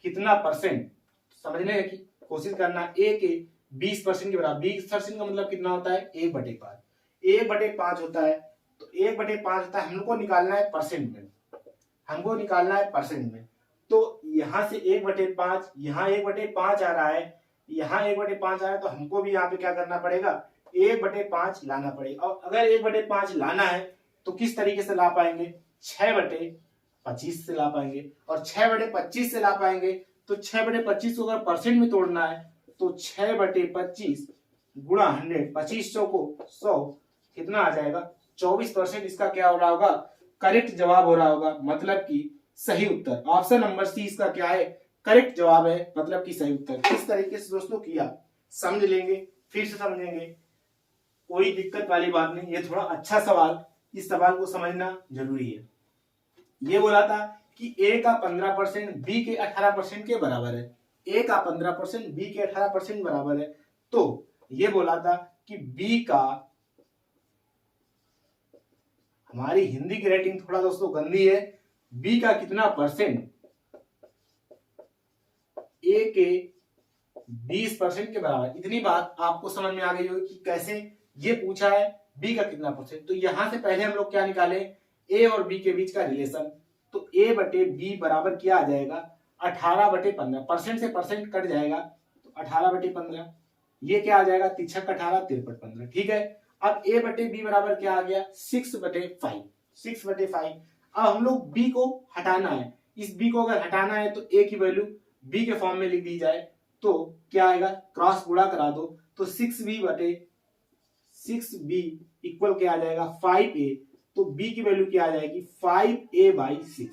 कितना परसेंट समझने की कोशिश करना, a के 20% के बराबर, 20% का मतलब कितना होता है 1/5, 1/5 होता है, तो 1/5 होता है, हमको निकालना है परसेंट में, हमको निकालना है परसेंट में, तो यहां से 1/5, यहाँ 1/5 आ रहा है, यहाँ 1/5 आ रहा है, तो हमको भी यहाँ पे क्या करना पड़ेगा 1/5 लाना पड़ेगा, और अगर 1/5 लाना है तो किस तरीके से ला पाएंगे 6/25 से ला पाएंगे, और 6/25 से ला पाएंगे, तो 6/25 को अगर परसेंट में तोड़ना है तो 6/25 गुणा 100, 25 को 100 कितना आ जाएगा 24%, इसका क्या हो रहा होगा करेक्ट जवाब हो रहा होगा, मतलब कि सही उत्तर, ऑप्शन नंबर सी इसका क्या है करेक्ट जवाब है, मतलब कि सही उत्तर। किस तरीके से दोस्तों किया समझ लेंगे, फिर से समझेंगे, कोई दिक्कत वाली बात नहीं, ये थोड़ा अच्छा सवाल, इस सवाल को समझना जरूरी है। ये बोला था कि ए का 15% बी के 18% के बराबर है, ए का 15% बी के 18% बराबर है, तो ये बोला था कि बी का, हमारी हिंदी की राइटिंग थोड़ा दोस्तों गंदी है, बी का कितना परसेंट ए के 20% के बराबर, इतनी बात आपको समझ में आ गई होगी कि कैसे ये पूछा है बी का कितना परसेंट, तो यहां से पहले हम लोग क्या निकाले ए और बी के बीच का रिलेशन, तो ए बटे बी बराबर क्या आ जाएगा 18/15, परसेंट से परसेंट कट जाएगा तो 18/15, ये क्या आ जाएगा तिछक 18 तिरपट 15। ठीक है, अब ए बटे बी बराबर क्या आ गया 6/5, 6/5। अब हम लोग बी को हटाना है, इस बी को अगर हटाना है तो ए की वैल्यू बी के फॉर्म में लिख दी जाए, तो क्या आएगा क्रॉस गुणा करा दो, तो 6b इक्वल क्या आ जाएगा 5a, तो b की वैल्यू क्या आ जाएगी 5a/6।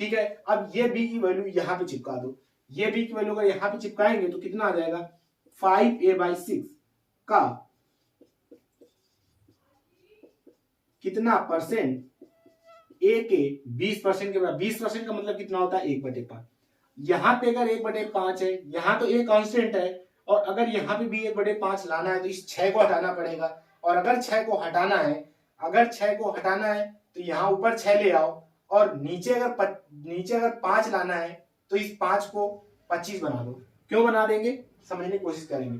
ठीक है, अब ये b की वैल्यू यहां पे चिपका दो, ये b की वैल्यू अगर यहां पे चिपकाएंगे तो कितना आ जाएगा 5a/6 का कितना परसेंट ए के 20% के बराबर, 20% का मतलब कितना होता है 1/5, यहां पे अगर 1/5 है, यहां तो a कांस्टेंट है, और अगर यहां पे भी 1/5 लाना है तो इस 6 को हटाना पड़ेगा, और अगर 6 को हटाना है, अगर 6 को हटाना है तो यहाँ ऊपर 6 ले आओ, और नीचे अगर 5 लाना है तो इस 5 को 25 बना दो, क्यों बना देंगे समझने की कोशिश करेंगे।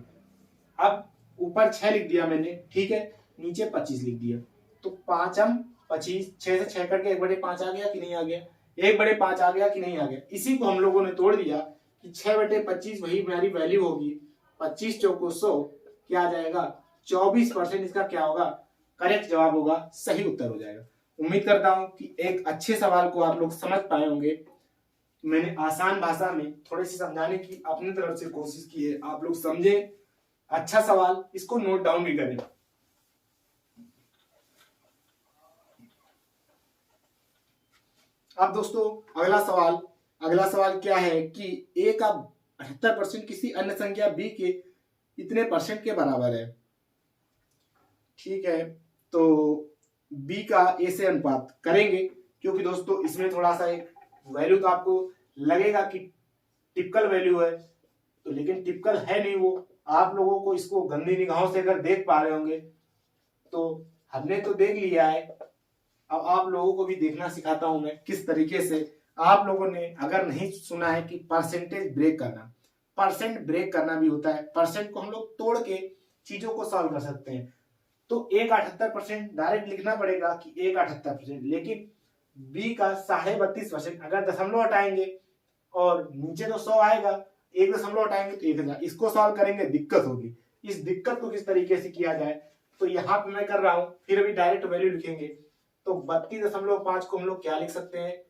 अब ऊपर 6 लिख दिया मैंने, ठीक है, नीचे 25 लिख दिया। तो 5m 25, 6 से 6 करके 1/5 आ गया कि नहीं आ गया, 1/5 आ गया कि नहीं आ गया। इसी को हम लोगों ने तोड़ दिया कि 6/25 वही हमारी वैल्यू होगी, 25 चौको 100 क्या आ जाएगा 24%। इसका क्या होगा, करेक्ट जवाब होगा, सही उत्तर हो जाएगा। उम्मीद करता हूं कि एक अच्छे सवाल को आप लोग समझ पाए होंगे। मैंने आसान भाषा में थोड़ी सी समझाने की अपनी तरफ से कोशिश की है, आप लोग समझे। अच्छा सवाल, इसको नोट डाउन भी करें। अब दोस्तों अगला सवाल क्या है कि a का 78% किसी अन्य संख्या b के इतने परसेंट के बराबर है। ठीक है, तो b का a से अनुपात करेंगे, क्योंकि दोस्तों इसमें थोड़ा सा एक वैल्यू तो आपको लगेगा कि टिपिकल वैल्यू है, तो लेकिन टिपिकल है नहीं वो। आप लोगों को इसको गंदी निगाहों से अगर देख पा रहे होंगे तो हमने तो देख लिया है, अब आप लोगों को भी देखना सिखाता हूं मैं किस तरीके से। आप लोगों ने अगर नहीं सुना है कि परसेंटेज ब्रेक करना, परसेंट ब्रेक करना भी होता है, परसेंट को हम लोग तोड़ के चीजों को सॉल्व कर सकते हैं। तो एक 78% डायरेक्ट लिखना पड़ेगा कि एक 78%, लेकिन बी का 32.5%, अगर दशमलव हटाएंगे और नीचे तो 100 आएगा, एक दशमलव हटाएंगे तो 1000। इसको सॉल्व करेंगे दिक्कत होगी। इस दिक्कत को किस तरीके से किया जाए, तो यहाँ पे मैं कर रहा हूं, फिर अभी डायरेक्ट वैल्यू लिखेंगे। तो 32.5 को हम लोग क्या लिख सकते हैं,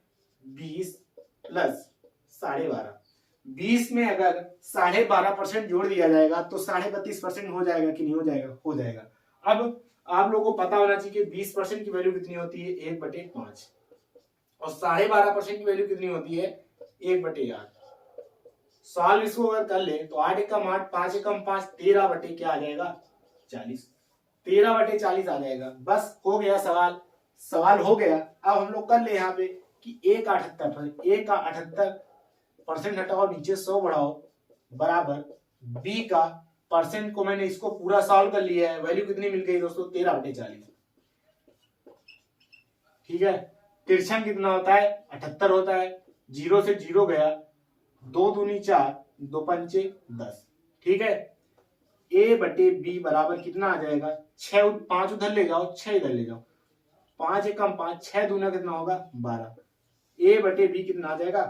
20 प्लस 12.5। 20 में अगर 12.5% जोड़ दिया जाएगा तो 32.5% हो जाएगा कि नहीं हो जाएगा, हो जाएगा। अब आप लोगों को पता होना चाहिए कि 20% की वैल्यू कितनी होती है, 1/5, और 12.5% की वैल्यू कितनी होती है, 1/8। सॉल्व इसको अगर कर ले तो 8 एकम 8, 5 एकम 5, 13 बटे क्या आ जाएगा 40, 13/40 आ जाएगा। बस हो गया सवाल हो गया। अब हम लोग कर ले यहाँ पे कि a का 78% हटाओ, नीचे 100 बढ़ाओ, बराबर b का परसेंट को मैंने इसको पूरा सॉल्व कर लिया है। वैल्यू कितनी मिल गई दोस्तों, 13/40। ठीक है, तिरछन कितना होता है, 78 होता है। 0 से 0 गया, 2 दूनी 4, 2 पंचे 10। ठीक है, a/b बराबर कितना आ जाएगा, 6, 5 उधर ले जाओ, 6 इधर ले जाओ, 5 एकम 5, 6 दूना कितना होगा 12। a/b कितना आ जाएगा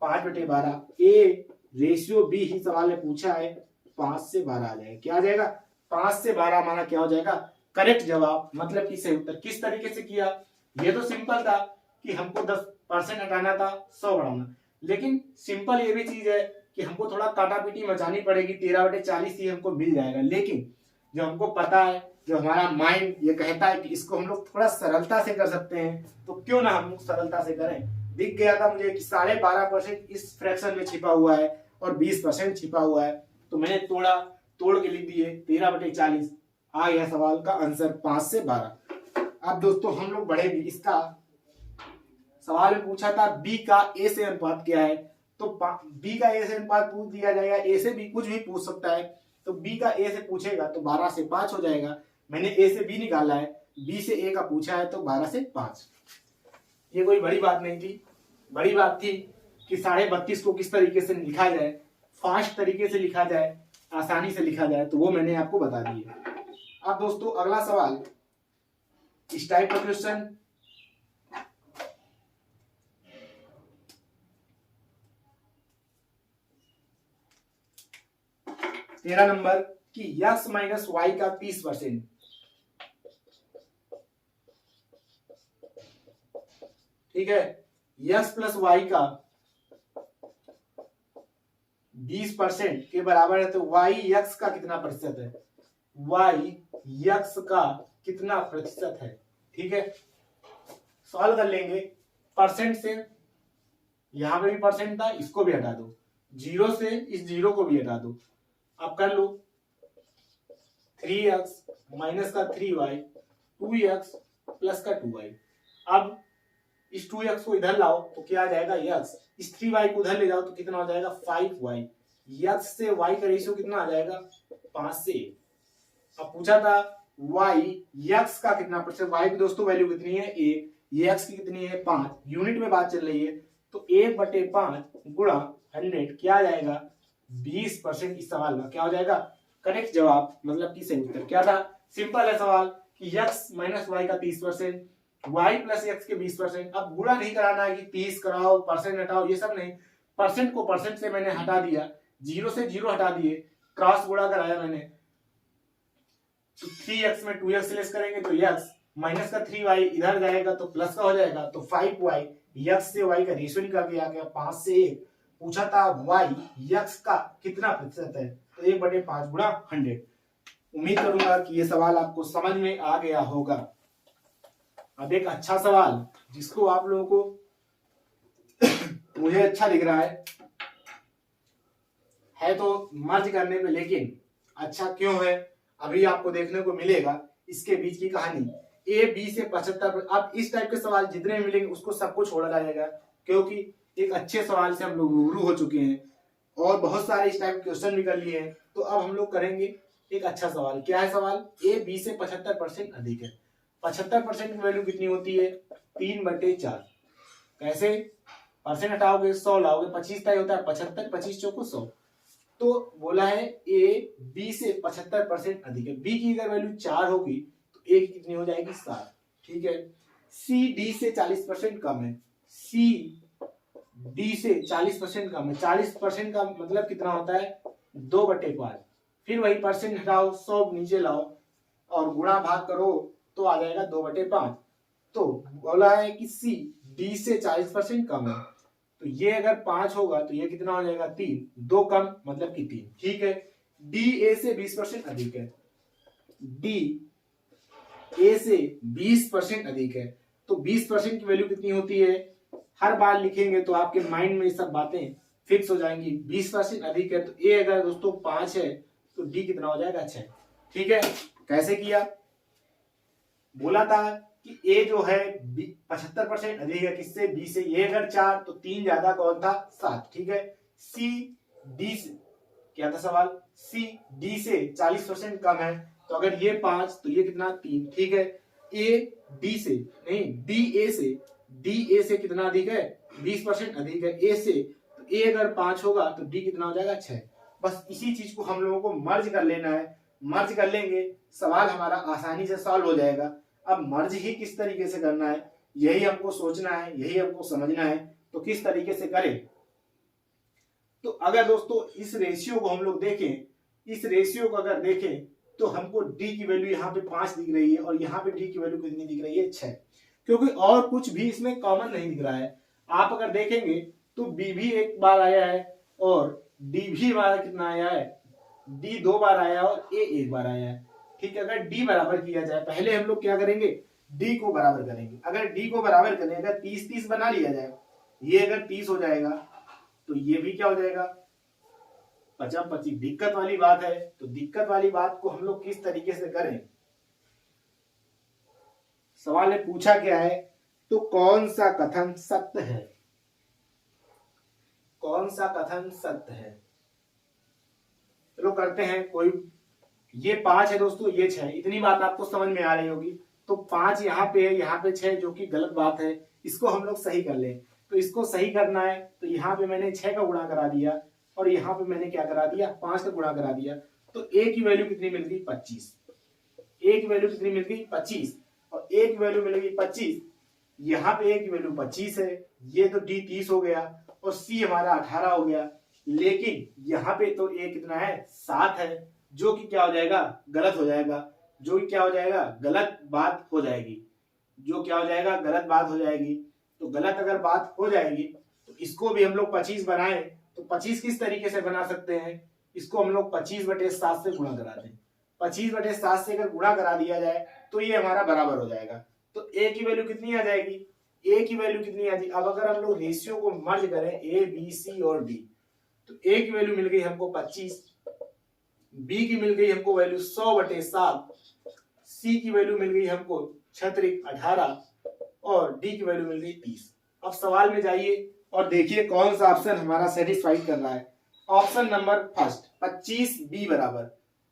5/12। a रेशियो b ही सवाल ने पूछा है, 5 से 12 आ जाएगा। क्या आ जाएगा, 5 से 12 हमारा क्या हो जाएगा, करेक्ट जवाब, मतलब कि सही उत्तर। किस तरीके से किया, ये तो सिंपल था कि हमको 10% हटाना था, 100 बढ़ाना। लेकिन सिंपल ये भी चीज है कि हमको थोड़ा काटापीटी मचानी पड़ेगी, 13/40 ही हमको मिल जाएगा। लेकिन जो हमको पता है, जो हमारा माइंड ये कहता है कि इसको हम लोग थोड़ा सरलता से कर सकते हैं, तो क्यों ना हम लोग सरलता से करें। दिख गया था मुझे कि 12.5% इस फ्रैक्शन में छिपा हुआ है और 20% छिपा हुआ है, तो मैंने तोड़ के लिख दिए 13/40। आ गया सवाल का आंसर 5 से 12। अब दोस्तों हम लोग बढ़ेंगे, इसका सवाल में पूछा था बी का ए से अनुपात क्या है, तो बी का ए से अनुपात पूछ दिया जाएगा, ए से भी कुछ भी पूछ सकता है। तो बी का ए से पूछेगा तो 12 से 5 हो जाएगा। मैंने ए से बी निकाला है, बी से ए का पूछा है तो 12 से 5। ये कोई बड़ी बात नहीं थी, बड़ी बात थी कि 32.5 को किस तरीके से लिखा जाए, फास्ट तरीके से लिखा जाए, आसानी से लिखा जाए, तो वो मैंने आपको बता दिया। अब दोस्तों अगला सवाल इस टाइप का क्वेश्चन, तेरह नंबर कि x माइनस वाई का 30%। ठीक है, x प्लस वाई का 20% के बराबर है, तो y x का कितना प्रतिशत है, y x का कितना प्रतिशत है। ठीक है, सॉल्व कर लेंगे। परसेंट से यहां पे भी परसेंट था, इसको भी हटा दो, 0 से इस 0 को भी हटा दो। अब कर लो 3x माइनस का 3y, 2x प्लस का 2y। अब इस 2x को इधर लाओ तो क्या आ जाएगा x, इस 3y को उधर ले जाओ तो कितना हो जाएगा 5y। x से y का रेशियो कितना आ जाएगा 5 से 1। अब पूछा था y x का कितना प्रतिशत, y की दोस्तों वैल्यू कितनी है 1, ये x की कितनी है 5, यूनिट में बात चल रही है, तो 1/5 गुणा 100 क्या आ जाएगा 20%। इस सवाल का क्या हो जाएगा करेक्ट जवाब, मतलब कि सही उत्तर। क्या था, सिंपल है सवाल कि x माइनस वाई का 30%, y प्लस एक्स के 20%। अब गुणा नहीं कराना है कि 30 कराओ परसेंट हटाओ, ये सब नहीं, परसेंट को परसेंट से मैंने हटा दिया, जीरो से जीरो हटा दिए, क्रॉस गुणा कराया मैंने, तो 3x में 2x लेस करेंगे तो x माइनस का 3y इधर जाएगा तो प्लस का हो जाएगा, तो 5y, x से y का रेशियो निकल के आ गया 5 से 1। पूछा था y x का कितना प्रतिशत है, तो 1/5 गुणा 100। उम्मीद करूंगा कि ये सवाल आपको समझ में आ गया होगा। अब एक अच्छा सवाल जिसको आप लोगों को मुझे अच्छा दिख रहा है तो मर्ज करने में, लेकिन अच्छा क्यों है अभी आपको देखने को मिलेगा इसके बीच की कहानी। ए बी से 75। अब इस टाइप के सवाल जितने मिलेंगे उसको सबको छोड़ा जाएगा, क्योंकि एक अच्छे सवाल से हम लोग रूबरू हो चुके हैं और बहुत सारे इस टाइप के क्वेश्चन भी कर लिए हैं। तो अब हम लोग करेंगे एक अच्छा सवाल। क्या है सवाल? ए बी से 75% अधिक है। 75% की वैल्यू कितनी होती है? 3/4। कैसे? परसेंट हटाओगे 100 लाओगे, 25 तय होता है 75, 25 चौको 100। तो बोला है ए बी से 75% अधिक है। बी की अगर वैल्यू 4 होगी तो ए की कितनी हो जाएगी? 7। ठीक है। सी डी से 40% कम है। सी डी से 40% कम है। 40% का मतलब कितना होता है? 2/5। फिर वही परसेंट हटाओ, 100 नीचे लाओ और गुणा भाग करो तो आ जाएगा 2/5। तो बोला है कि सी डी से 40% कम है, तो ये अगर 5 होगा तो ये कितना हो जाएगा? 3। 2 कम मतलब कि 3। ठीक है। डी ए से 20% अधिक है। डी ए से 20% अधिक है, तो 20% की वैल्यू कितनी होती है? हर बार लिखेंगे तो आपके माइंड में ये सब बातें फिक्स हो जाएंगी। 20% अधिक है तो ए अगर दोस्तों 5 है तो डी कितना हो जाएगा? 6। ठीक है। कैसे किया? बोला था कि ए जो है 75% अधिक है किससे? बी से। ये अगर 4 तो 3 ज्यादा कौन था? 7। ठीक है। सी डी से, क्या था सवाल? सी डी से 40% कम है, तो अगर ये 5 तो ये कितना? 3। ठीक है। ए डी से नहीं, डी ए से कितना अधिक है? 20% अधिक है ए से, तो ए अगर 5 होगा तो डी कितना हो जाएगा? 6। बस इसी चीज को हम लोगों को मर्ज कर लेना है। मर्ज कर लेंगे सवाल हमारा आसानी से सॉल्व हो जाएगा। अब मर्ज ही किस तरीके से करना है यही हमको सोचना है, यही हमको समझना है। तो किस तरीके से करें? तो अगर दोस्तों इस रेशियो को हम लोग देखें, इस रेशियो को अगर देखें तो हमको डी की वैल्यू यहाँ पे 5 दिख रही है और यहाँ पे डी की वैल्यू कितनी दिख रही है? 6। क्योंकि और कुछ भी इसमें कॉमन नहीं दिख रहा है। आप अगर देखेंगे तो बी भी एक बार आया है और डी भी हमारा कितना आया है? डी 2 बार आया और ए 1 बार आया है। ठीक है। अगर डी बराबर किया जाए, पहले हम लोग क्या करेंगे? डी को बराबर करेंगे। अगर डी को बराबर करें, अगर 30-30 बना लिया जाए, ये अगर 30 हो जाएगा तो ये भी क्या हो जाएगा? 50-25। दिक्कत वाली बात है। तो दिक्कत वाली बात को हम लोग किस तरीके से करें? सवाल ने पूछा क्या है? तो कौन सा कथन सत्य है? कौन सा कथन सत्य है? चलो करते हैं। कोई ये 5 है दोस्तों, ये 6। इतनी बात आपको समझ में आ रही होगी। तो 5 यहाँ पे है, यहाँ पे 6, जो कि गलत बात है। इसको हम लोग सही कर लें। तो इसको सही करना है तो यहाँ पे मैंने 6 का गुणा करा दिया और यहाँ पे मैंने क्या करा दिया? 5 का गुणा करा दिया। तो ए की वैल्यू कितनी मिल गई? 25। ए की वैल्यू कितनी मिल गई? 25। और ए की वैल्यू मिल गई 25। यहाँ पे ए की वैल्यू 25 है, ये तो डी 30 हो गया और सी हमारा 18 हो गया। लेकिन यहाँ पे तो ए कितना है? 7 है, जो कि क्या हो जाएगा? गलत हो जाएगा। जो कि क्या हो जाएगा? गलत बात हो जाएगी। जो क्या हो जाएगा? गलत बात हो जाएगी। तो गलत अगर बात हो जाएगी तो इसको भी हम लोग 25 बनाए तो 25 किस तरीके से बना सकते हैं? इसको हम लोग 25/7 से गुणा करा दें। 25/7 से अगर गुणा करा दिया जाए तो ये हमारा बराबर हो जाएगा। तो ए की वैल्यू कितनी आ जाएगी? ए की वैल्यू कितनी आ जाएगी? अब अगर हम लोग रेशियो को मर्ज करें ए बी सी और डी, तो ए की वैल्यू मिल गई हमको 25, बी की मिल गई हमको वैल्यू 100/7, सी की वैल्यू मिल गई हमको 18 और डी की वैल्यू मिल गई 30। अब सवाल में जाइए और देखिए कौन सा ऑप्शन हमारा सेटिस्फाइड कर रहा है। ऑप्शन नंबर फर्स्ट 25 बराबर।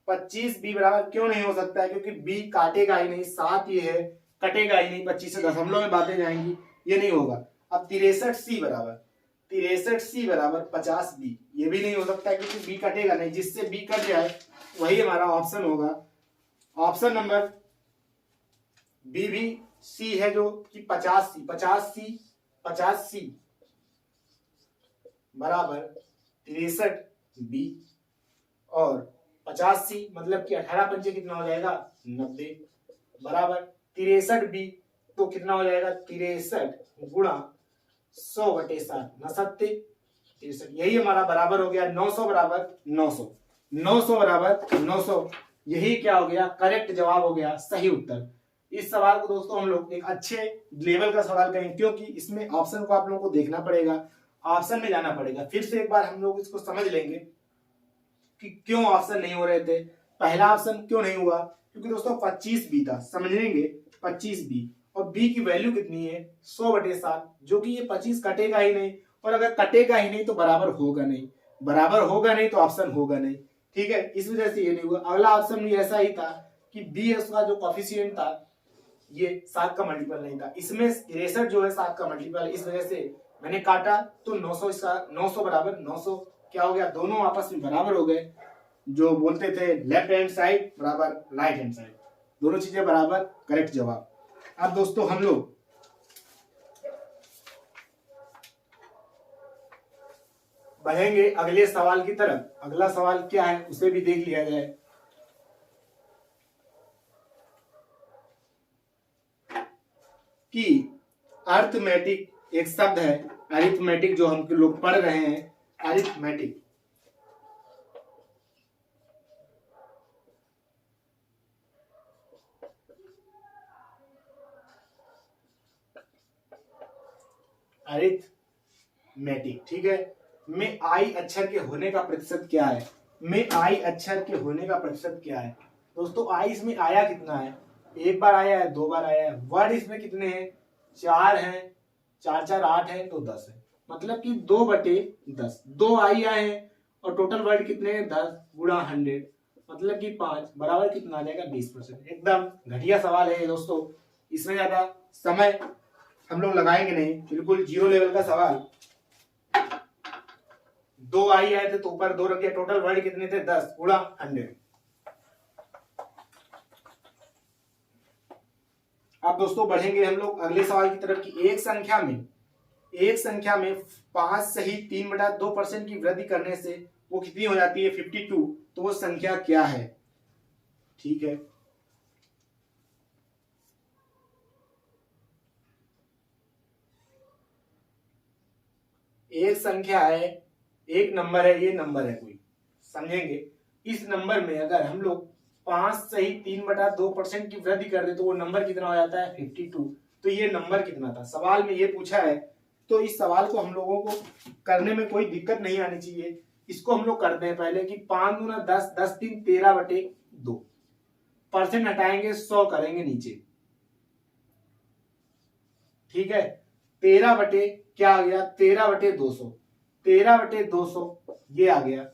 25 बराबर क्यों नहीं हो सकता है? क्योंकि बी काटेगा ही नहीं, 7 ये है, कटेगा ही नहीं, 25 से दशमलव में बातें जाएंगी, ये नहीं होगा। अब 63 बराबर 50 बी, ये भी नहीं हो सकता है क्योंकि बी कटेगा नहीं, जिससे बी कट जाए वही हमारा ऑप्शन होगा। ऑप्शन नंबर बी भी सी है जो कि 50 सी बराबर 63 बी, और 50 सी मतलब कि 18 पंचे कितना हो जाएगा 90 बराबर 63 बी, तो कितना हो जाएगा 63 गुणा 100/60 69 63, यही हमारा बराबर हो गया 900 बराबर 900, 900 बराबर 900, यही क्या हो गया करेक्ट जवाब हो गया, सही उत्तर। इस सवाल को दोस्तों हम लोग एक अच्छे लेवल का सवाल करेंगे, क्योंकि इसमें ऑप्शन को आप लोगों को देखना पड़ेगा, ऑप्शन में जाना पड़ेगा। फिर से एक बार हम लोग इसको समझ लेंगे कि क्यों ऑप्शन नहीं हो रहे थे। पहला ऑप्शन क्यों नहीं हुआ, क्योंकि दोस्तों 25 बी था, समझ लेंगे 25 बी, और बी की वैल्यू कितनी है 100/7, जो कि ये 25 कटेगा ही नहीं, और अगर कटेगा ही नहीं तो बराबर होगा नहीं, बराबर होगा नहीं तो ऑप्शन होगा नहीं, ठीक है, इस वजह से ये नहीं हुआ। अगला ऑप्शन भी ऐसा ही था कि बी उसका जो कोफिशिएंट था ये 7 का मल्टीपल नहीं था, इसमें 63 जो है 7 का मल्टीपल, इस वजह से मैंने काटा तो 900, इसका 900 बराबर 900 क्या हो गया, दोनों आपस में बराबर हो गए। जो बोलते थे लेफ्ट हैंड साइड बराबर राइट हैंड साइड, दोनों चीजें बराबर, करेक्ट जवाब। अब दोस्तों हम लोग बढ़ेंगे अगले सवाल की तरफ। अगला सवाल क्या है उसे भी देख लिया जाए। कि अरिथमेटिक एक शब्द है, अरिथमेटिक जो हम लोग पढ़ रहे हैं, अरिथमेटिक अरिथमेटिक, ठीक है, में आई अक्षर के होने का प्रतिशत क्या है, में आई अक्षर के होने का प्रतिशत क्या है। दोस्तों आई इसमें आया कितना है, एक बार आया है, 2 बार आया है। वर्ड इसमें कितने हैं 4 हैं, 4 4 8 है तो 10 है, मतलब कि 2/10, 2 आई आए हैं, और टोटल वर्ड कितने हैं 10 गुणा 100, मतलब कि 5 बराबर कितना आ जाएगा 20%। एकदम घटिया सवाल है दोस्तों, इसमें ज्यादा समय हम लोग लगाएंगे नहीं, बिल्कुल जीरो लेवल का सवाल। 2 आई आए थे तो ऊपर 2 रख दिया, टोटल वर्ड कितने थे 10 गुणा 100। अब दोस्तों बढ़ेंगे हम लोग अगले सवाल की तरफ कि एक संख्या में 5 सही 3/2% की वृद्धि करने से वो कितनी हो जाती है 52, तो वो संख्या क्या है, ठीक है। एक संख्या है, एक नंबर है, ये नंबर है कोई, समझेंगे। इस नंबर में अगर हम लोग 5 सही 3/2% की वृद्धि कर दे तो वो नंबर कितना हो जाता है 52, तो ये नंबर कितना था, सवाल में ये पूछा है। तो इस सवाल को हम लोगों को करने में कोई दिक्कत नहीं आनी चाहिए। इसको हम लोग करते हैं पहले कि 5 दूना 10, 10 3 13/2, परसेंट हटाएंगे 100 करेंगे नीचे, ठीक है। 13 बटे क्या आ गया 13/200, 13/200 ये आ गया।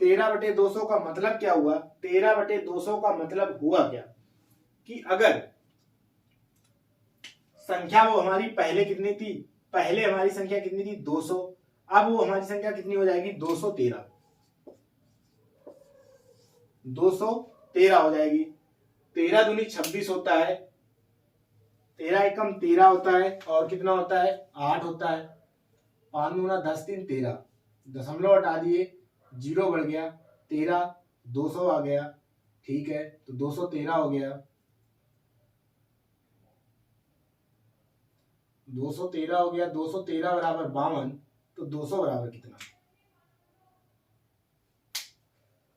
13/200 का मतलब क्या हुआ, 13/200 का मतलब हुआ क्या कि अगर संख्या वो हमारी पहले कितनी थी, पहले हमारी संख्या कितनी थी 200, अब वो हमारी संख्या कितनी हो जाएगी 213, 213 हो जाएगी। 13 दूनी 26 होता है, 13 एकम 13 होता है, और कितना होता है 8 होता है। 5 दूना 10 3 13, दशमलव हटा दिए, 0 बढ़ गया, 13 200 आ गया, ठीक है, तो 213 हो गया। 213 हो गया, 213 बराबर 52, तो 200 बराबर कितना,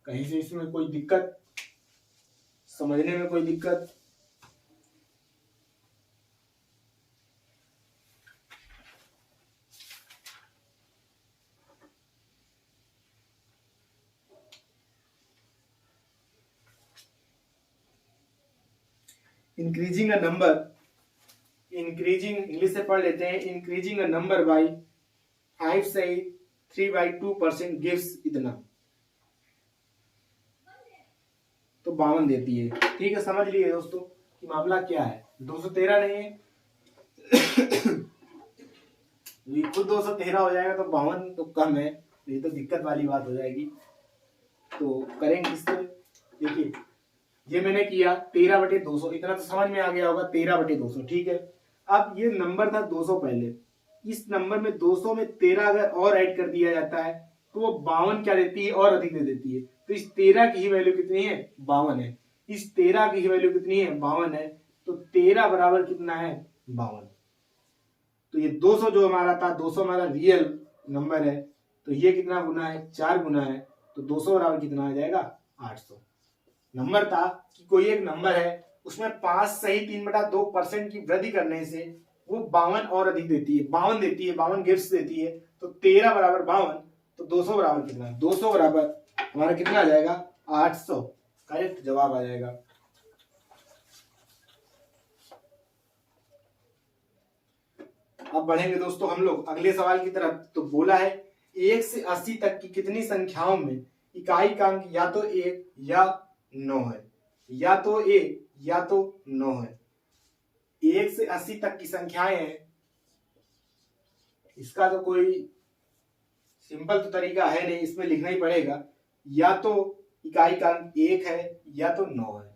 कहीं से इसमें कोई दिक्कत, समझने में कोई दिक्कत। Increasing a number, increasing English से पढ़ लेते हैं, इंक्रीजिंग अ नंबर बाई 5 सही 3/2% गिव्स इतना, तो 52 देती है, ठीक है। समझ लिए दोस्तों कि मामला क्या है, 213 नहीं है खुद 213 हो जाएगा, तो 52 तो कम है, ये तो दिक्कत वाली बात हो जाएगी। तो करेंगे इससे, देखिए ये मैंने किया 13/200, इतना तो समझ में आ गया होगा 13/200, ठीक है। अब ये नंबर था 200 पहले, इस नंबर में 200 में 13 अगर और ऐड कर दिया जाता है तो वो 52 क्या देती है, और अधिक दे देती है। तो इस 13 की ही वैल्यू कितनी है, 52 है। इस 13 की ही वैल्यू कितनी है, 52 है। तो 13 बराबर कितना है, 52। तो ये 200 जो हमारा था, 200 हमारा रियल नंबर है, तो ये कितना गुना है, 4 गुना है। तो 200 बराबर कितना आ जाएगा, 800। नंबर था कि कोई एक नंबर है, उसमें 5 सही 3/2% की वृद्धि करने से वो 52 और अधिक देती है, 52 देती है, 52 गिफ्ट देती है। तो 13 बराबर 52, तो 200 बराबर कितना, 200 बराबर हमारा कितना आ जाएगा, 800। करेक्ट जवाब आ जाएगा। अब बढ़ेंगे दोस्तों हम लोग अगले सवाल की तरफ। तो बोला है 1 से 80 तक की कितनी संख्याओं में इकाई का अंक या तो 1 या 9 है, या तो 1 या तो 9 है। 1 से 80 तक की संख्याएं हैं, इसका तो कोई सिंपल तो तरीका है नहीं, इसमें लिखना ही पड़ेगा। या तो इकाई का अंक 1 है या तो 9 है।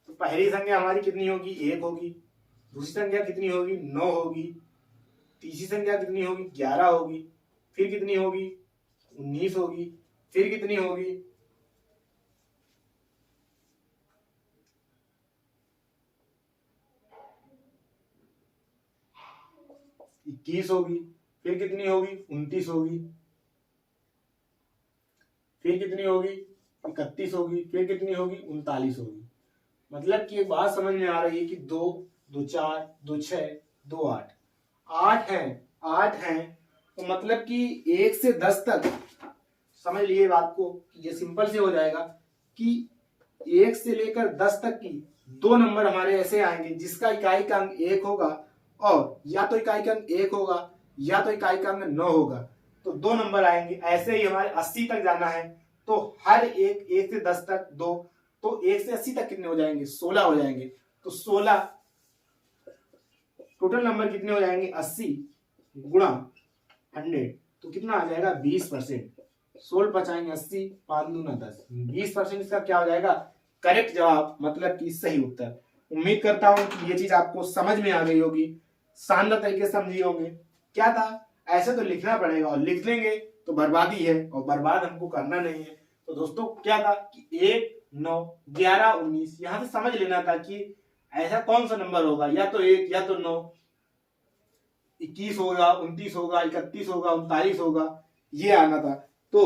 तो पहली संख्या हमारी कितनी होगी, 1 होगी। दूसरी संख्या कितनी होगी, 9 होगी। तीसरी संख्या कितनी होगी, 11 होगी। फिर कितनी होगी, 19 होगी। फिर कितनी होगी, 21 होगी। फिर कितनी होगी, 29 होगी। फिर कितनी होगी, 31 होगी। फिर कितनी होगी, 39 होगी। मतलब कि एक बात समझ में आ रही है कि 2 2 4 2 6 2 8 8 है, 8 है। तो मतलब कि 1 से 10 तक समझ लिए बात को, ये सिंपल से हो जाएगा कि 1 से लेकर 10 तक की दो नंबर हमारे ऐसे आएंगे जिसका इकाई का अंक 1 होगा, और या तो इकाई का अंक 1 होगा या तो इकाई का अंक 9 होगा। तो दो नंबर आएंगे। ऐसे ही हमारे 80 तक जाना है, तो हर एक 1 से 10 तक दो, तो 1 से 80 तक कितने हो जाएंगे, 16 हो जाएंगे। तो 16 टोटल नंबर कितने हो जाएंगे, 80 गुणा 100, तो कितना आ जाएगा, 20%। 16 बचाएंगे 80, 5 दूना 10, 20% इसका क्या हो जाएगा, करेक्ट जवाब, मतलब कि सही उत्तर। उम्मीद करता हूं कि ये चीज आपको समझ में आ गई होगी, शानदार तरीके से समझी होगी। क्या था, ऐसे तो लिखना पड़ेगा, और लिख लेंगे तो बर्बादी है, और बर्बाद हमको करना नहीं है। तो दोस्तों क्या था कि 1 9 11 19, यहां से समझ लेना था कि ऐसा कौन सा नंबर होगा, या तो 1 या तो 9, 21 होगा, 29 होगा, 31 होगा, 39 होगा, ये आना था। तो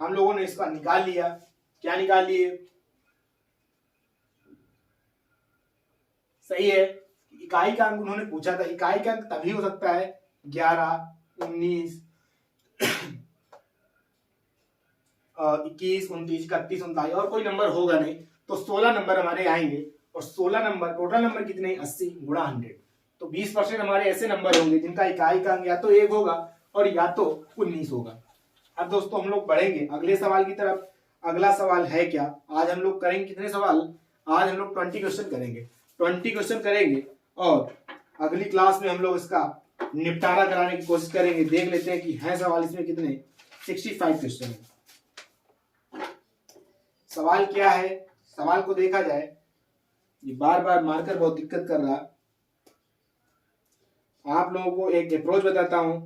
हम लोगों ने इसका निकाल लिया। क्या निकाल लिए, सही है। इकाई का अंक उन्होंने पूछा था, इकाई का अंक तभी हो सकता है 11 19 21 29 31 39, और कोई नंबर होगा नहीं। तो 16 नंबर हमारे आएंगे, और 16 नंबर टोटल नंबर कितने, 80 गुणा 100। तो 20% हमारे ऐसे नंबर होंगे जिनका इकाई का अंक या तो 1 होगा और या तो 19 होगा। अब दोस्तों हम लोग बढ़ेंगे अगले सवाल की तरफ। अगला सवाल है क्या, आज हम लोग करेंगे कितने सवाल, आज हम लोग 20 क्वेश्चन करेंगे। 20 क्वेश्चन करेंगे, और अगली क्लास में हम लोग इसका निपटारा कराने की कोशिश करेंगे। देख लेते हैं कि है सवाल इसमें कितने, 65 क्वेश्चन है। सवाल क्या है, सवाल को देखा जाए, ये बार बार मार्कर बहुत दिक्कत कर रहा। आप लोगों को एक अप्रोच बताता हूं,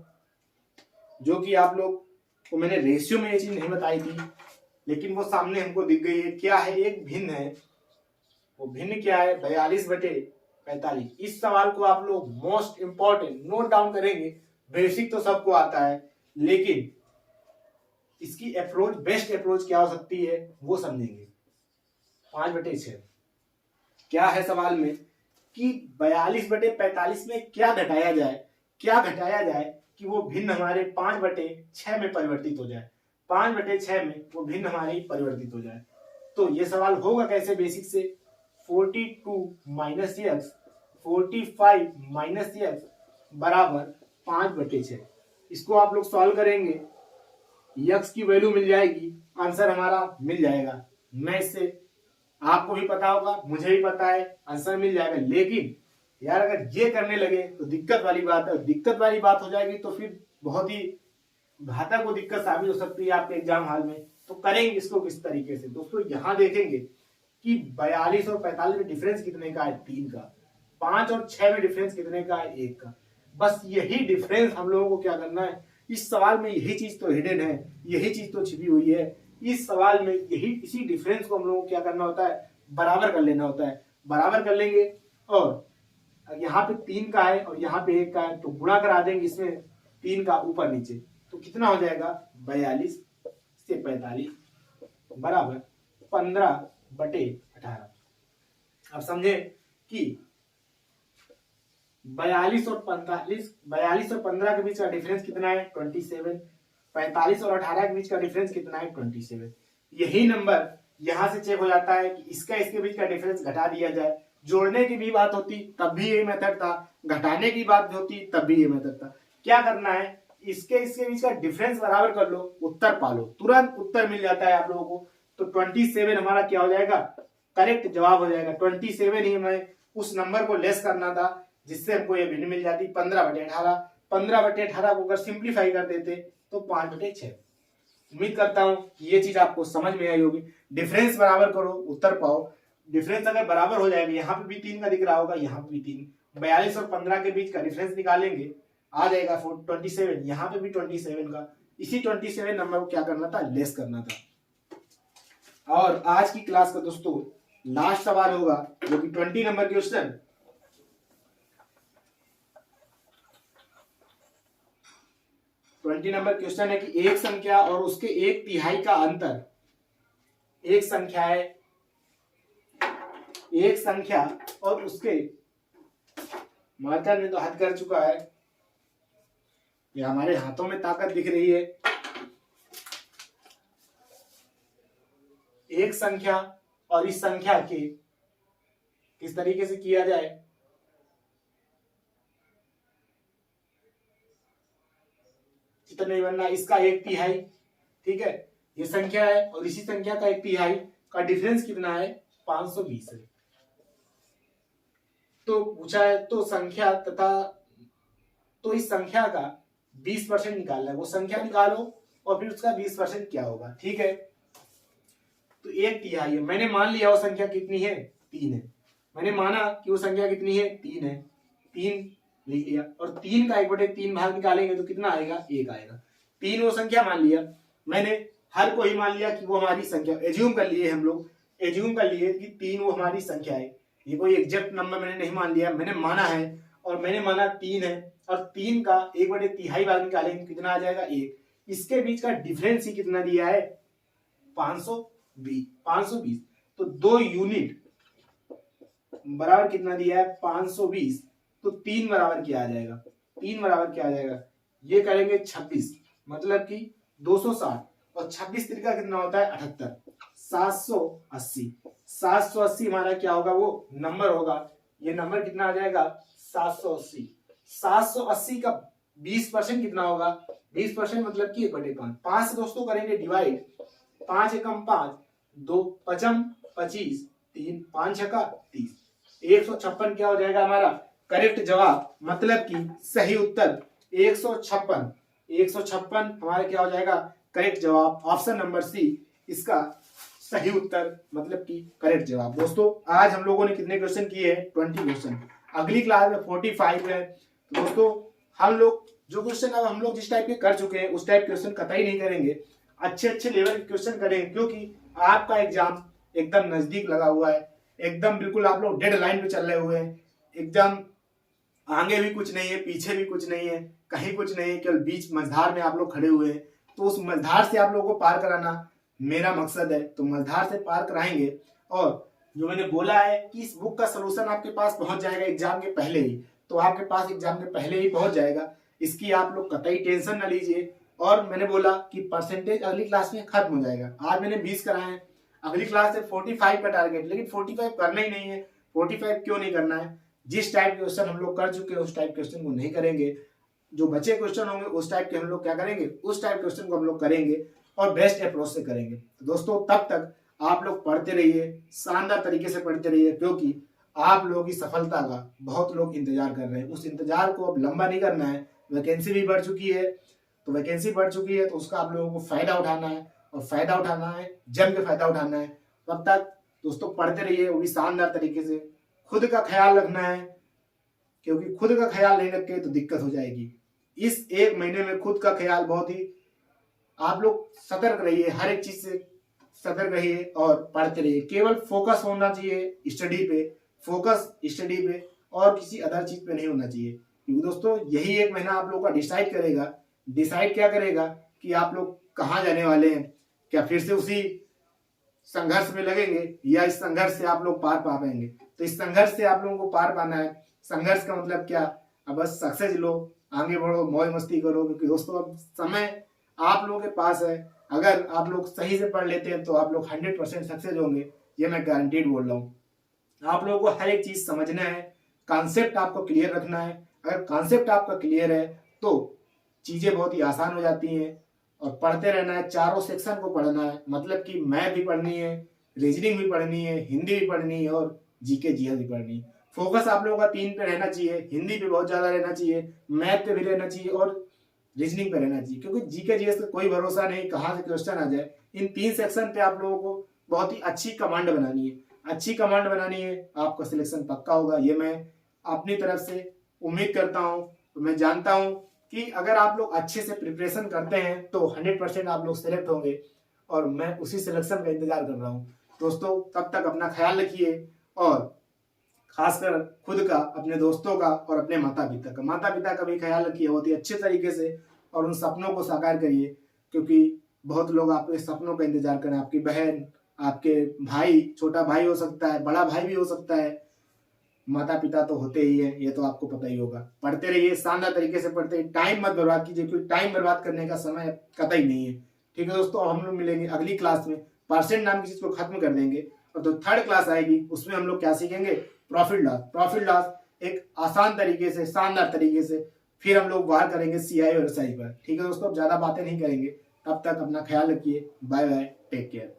जो कि आप लोग को मैंने रेशियो में ये चीज नहीं बताई थी, लेकिन वो सामने हमको दिख गई है। क्या है, एक भिन्न है, वो भिन्न क्या है, 42/45। इस सवाल को आप लोग मोस्ट इंपॉर्टेंट नोट डाउन करेंगे। बेसिक तो सबको आता है, लेकिन इसकी अप्रोच, बेस्ट अप्रोच क्या हो सकती है वो समझेंगे। 5/6 क्या है सवाल में, कि 42/45 में क्या घटाया जाए, क्या घटाया जाए कि वो भिन्न हमारे 5/6 में परिवर्तित हो जाए, 5/6 में वो भिन्न हमारी परिवर्तित हो जाए। तो ये सवाल होगा कैसे, बेसिक से 42 माइनस एक्स 45 माइनस एक्स बराबर 5/6। इसको आप लोग सॉल्व करेंगे, यक्स की वैल्यू मिल जाएगी, आंसर हमारा मिल जाएगा। मैं इससे, आपको भी पता होगा, मुझे भी पता है, आंसर मिल जाएगा। लेकिन यार अगर ये करने लगे तो दिक्कत वाली बात है, दिक्कत वाली बात हो जाएगी तो फिर बहुत ही घातक वो दिक्कत साबित हो सकती है आपके एग्जाम हॉल में। तो करेंगे इसको किस तरीके से दोस्तों, यहाँ देखेंगे कि 42 और 45 में डिफरेंस कितने का है, 3 का। 5 और 6 में डिफरेंस कितने का है, 1 का। बस यही डिफरेंस हम लोगों को क्या करना है, इस सवाल में यही चीज तो हिडन है, यही चीज तो छिपी हुई है। इस सवाल में यही इसी डिफरेंस को हम लोगों को क्या करना होता है, बराबर कर लेना होता है। बराबर कर लेंगे और यहाँ पे 3 का है और यहाँ पे 1 का है, तो गुणा करा देंगे इसमें 3 का ऊपर नीचे, तो कितना हो जाएगा 42 से 45 बराबर 15/18। अब समझे कि 42 और 15 के बीच का डिफरेंस कितना है 27। 45 और 18 के बीच का डिफरेंस कितना है 27। यही नंबर यहां से चेक हो जाता है कि इसका इसके बीच का डिफरेंस घटा दिया जाए। जोड़ने की भी बात होती तब भी यही मेथड था, घटाने की बात होती तब भी ये मेथड था। क्या करना है, इसके बीच का डिफरेंस बराबर कर लो, उत्तर पालो, तुरंत उत्तर मिल जाता है आप लोगों को। तो 27 हमारा क्या हो जाएगा, करेक्ट जवाब हो जाएगा। 27 ही हमें उस नंबर को लेस करना था जिससे हमको ये भिन्न मिल जाती 15/18। 15/18 को अगर सिंप्लीफाई कर देते तो 5/6। उम्मीद करता हूं कि ये चीज आपको समझ में आई होगी। डिफरेंस बराबर करो, उत्तर पाओ। डिफरेंस अगर बराबर हो जाएगा, यहाँ पे भी 3 का दिख रहा होगा, यहाँ पे भी 3, 42 और 15 के बीच का डिफरेंस निकालेंगे, आ जाएगा 27। यहाँ पे भी 27 का, इसी 27 नंबर को क्या करना था, लेस करना था। और आज की क्लास का दोस्तों लास्ट सवाल होगा जो कि 20 नंबर क्वेश्चन। 20 नंबर क्वेश्चन है कि एक संख्या और उसके 1/3 का अंतर, एक संख्या है, एक संख्या और उसके, मार्कर ने तो हद कर चुका है, ये हमारे हाथों में ताकत दिख रही है। एक संख्या और इस संख्या के किस तरीके से किया जाए, चित्र नहीं बनना, इसका 1/3, ठीक है, ये संख्या है और इसी संख्या का 1/3 का डिफरेंस कितना है, 520 है। तो पूछा है तो संख्या तथा, तो इस संख्या का 20% निकालना है, वो संख्या निकालो और फिर उसका 20% क्या होगा, ठीक है। तो 1/3 है, मैंने मान लिया वो संख्या कितनी है, 3 है। मैंने माना कि वो संख्या कितनी है, 3 है, 3 लिख लिया। और 3 का 1/3 भाग निकालेंगे तो कितना आएगा, 1 आएगा। 3 वो संख्या मान लिया, मैंने हर को ही मान लिया कि वो हमारी संख्या, एज्यूम कर लिए हम लोग, एज्यूम कर लिए कि 3 वो हमारी संख्या है। ये कोई एग्जैक्ट नंबर मैंने नहीं मान लिया, मैंने माना है और मैंने माना 3 है। और 3 का 1/3 भाग निकालेंगे कितना आ जाएगा, 1। इसके बीच का डिफरेंस ही कितना दिया है, 520। तो 2 यूनिट बराबर कितना दिया है, 520। तो 3 बराबर क्या आ जाएगा, 3 बराबर क्या आ जाएगा, ये करेंगे 26, मतलब कि 260 और 26 तिरका कितना होता है, 78, 780। 780 हमारा क्या होगा, वो नंबर होगा। ये नंबर कितना आ जाएगा, 780। 780 का 20% कितना होगा, 20% मतलब कि 1/5। 5 से दोस्तों करेंगे डिवाइड, 5 एकम 5, 2 पचम 25, 3 5 छक्का 30, 156 क्या हो जाएगा हमारा करेक्ट जवाब, मतलब कि सही उत्तर 156। 156 हमारा क्या हो जाएगा करेक्ट जवाब, ऑप्शन नंबर सी इसका सही उत्तर, मतलब कि करेक्ट जवाब। दोस्तों आज हम लोगों ने कितने क्वेश्चन किए हैं, 20 क्वेश्चन। अगली क्लास में 45 है। तो दोस्तों हम लोग जो क्वेश्चन अब हम लोग जिस टाइप के कर चुके हैं उस टाइप क्वेश्चन कतई नहीं करेंगे, अच्छे अच्छे लेवल के क्वेश्चन करेंगे, क्योंकि आपका एग्जाम एकदम नजदीक लगा हुआ है, एकदम बिल्कुल आप लोग डेड लाइन पे चल रहे हुए हैं। एग्जाम आगे भी कुछ नहीं है, पीछे भी कुछ नहीं है, कहीं कुछ नहीं है, केवल बीच मझधार में आप लोग खड़े हुए हैं। तो उस मझधार से आप लोगों को पार कराना मेरा मकसद है, तो मझधार से पार कराएंगे। और जो मैंने बोला है कि इस बुक का सलूशन आपके पास पहुंच जाएगा एग्जाम के पहले ही, तो आपके पास एग्जाम के पहले ही पहुंच जाएगा, इसकी आप लोग कतई टेंशन न लीजिए। और मैंने बोला कि परसेंटेज अगली क्लास में खत्म हो जाएगा, आज मैंने 20 कराए हैं, अगली क्लास से 45 का टारगेट, लेकिन 45 करना ही नहीं है। 45 क्यों नहीं करना है, जिस टाइप के क्वेश्चन हम लोग कर चुके हैं उस टाइप क्वेश्चन को नहीं करेंगे, जो बचे क्वेश्चन होंगे उस टाइप के हम लोग क्या करेंगे, उस टाइप क्वेश्चन को हम लोग करेंगे और बेस्ट अप्रोच से करेंगे। तो दोस्तों तब तक आप लोग पढ़ते रहिए, शानदार तरीके से पढ़ते रहिए, क्योंकि आप लोगों की सफलता का बहुत लोग इंतजार कर रहे हैं। उस इंतजार को अब लंबा नहीं करना है, वैकेंसी भी बढ़ चुकी है, तो वैकेंसी बढ़ चुकी है, तो उसका आप लोगों को फायदा उठाना है, और फायदा उठाना है, जम के फायदा उठाना है। तब तक दोस्तों पढ़ते रहिए, वो भी शानदार तरीके से। खुद का ख्याल रखना है, क्योंकि खुद का ख्याल नहीं रखे तो दिक्कत हो जाएगी। इस 1 महीने में खुद का ख्याल बहुत ही आप लोग सतर्क रहिए, हर एक चीज से सतर्क रहिए और पढ़ते रहिए। केवल फोकस होना चाहिए स्टडी पे, फोकस स्टडी पे, और किसी अदर चीज पे नहीं होना चाहिए। क्योंकि दोस्तों यही 1 महीना आप लोग का डिसाइड क्या करेगा कि आप लोग कहाँ जाने वाले हैं। क्या फिर से उसी संघर्ष में लगेंगे, या इस संघर्ष से आप लोग पार पा पाएंगे। तो इस संघर्ष से आप लोगों को पार पाना है। संघर्ष का मतलब क्या, अब बस सक्सेस लो, आगे बढ़ो, मौज मस्ती करो। क्योंकि दोस्तों अब समय आप लोगों के पास है। अगर आप लोग सही से पढ़ लेते हैं तो आप लोग 100% सक्सेस होंगे, ये मैं गारंटीड बोल रहा हूँ। आप लोगों को हर एक चीज समझना है, कॉन्सेप्ट आपको क्लियर रखना है। अगर कॉन्सेप्ट आपका क्लियर है तो चीजें बहुत ही आसान हो जाती हैं। और पढ़ते रहना है, चारों सेक्शन को पढ़ना है, मतलब कि मैथ भी पढ़नी है, रीजनिंग भी पढ़नी है, हिंदी भी पढ़नी है, और जीके जीएस भी पढ़नी है। फोकस आप लोगों का 3 पे रहना चाहिए, हिंदी पे बहुत ज्यादा रहना चाहिए, मैथ पे भी रहना चाहिए, और रीजनिंग पे रहना चाहिए। क्योंकि जीके जीएस का कोई भरोसा नहीं कहाँ से क्वेश्चन आ जाए। इन 3 सेक्शन पे आप लोगों को बहुत ही अच्छी कमांड बनानी है, अच्छी कमांड बनानी है, आपका सिलेक्शन पक्का होगा। ये मैं अपनी तरफ से उम्मीद करता हूँ। तो मैं जानता हूँ कि अगर आप लोग अच्छे से प्रिपरेशन करते हैं तो 100% आप लोग सेलेक्ट होंगे, और मैं उसी सिलेक्शन का इंतजार कर रहा हूँ। दोस्तों तब तक अपना ख्याल रखिए, और खासकर खुद का, अपने दोस्तों का, और अपने माता पिता का भी ख्याल रखिए बहुत ही अच्छे तरीके से, और उन सपनों को साकार करिए। क्योंकि बहुत लोग आपके सपनों का इंतजार करें, आपकी बहन, आपके भाई, छोटा भाई हो सकता है, बड़ा भाई भी हो सकता है, माता पिता तो होते ही है, ये तो आपको पता ही होगा। पढ़ते रहिए, शानदार तरीके से पढ़ते रहिए, टाइम मत बर्बाद कीजिए, क्योंकि टाइम बर्बाद करने का समय कतई नहीं है। ठीक है दोस्तों, हम लोग मिलेंगे अगली क्लास में, परसेंट नाम की चीज को खत्म कर देंगे। और जो 3rd क्लास आएगी उसमें हम लोग क्या सीखेंगे, प्रॉफिट लॉस एक आसान तरीके से, शानदार तरीके से। फिर हम लोग वार करेंगे सीआई और एसआई पर। ठीक है दोस्तों, अब ज्यादा बातें नहीं करेंगे। तब तक अपना ख्याल रखिए। Bye bye, take care.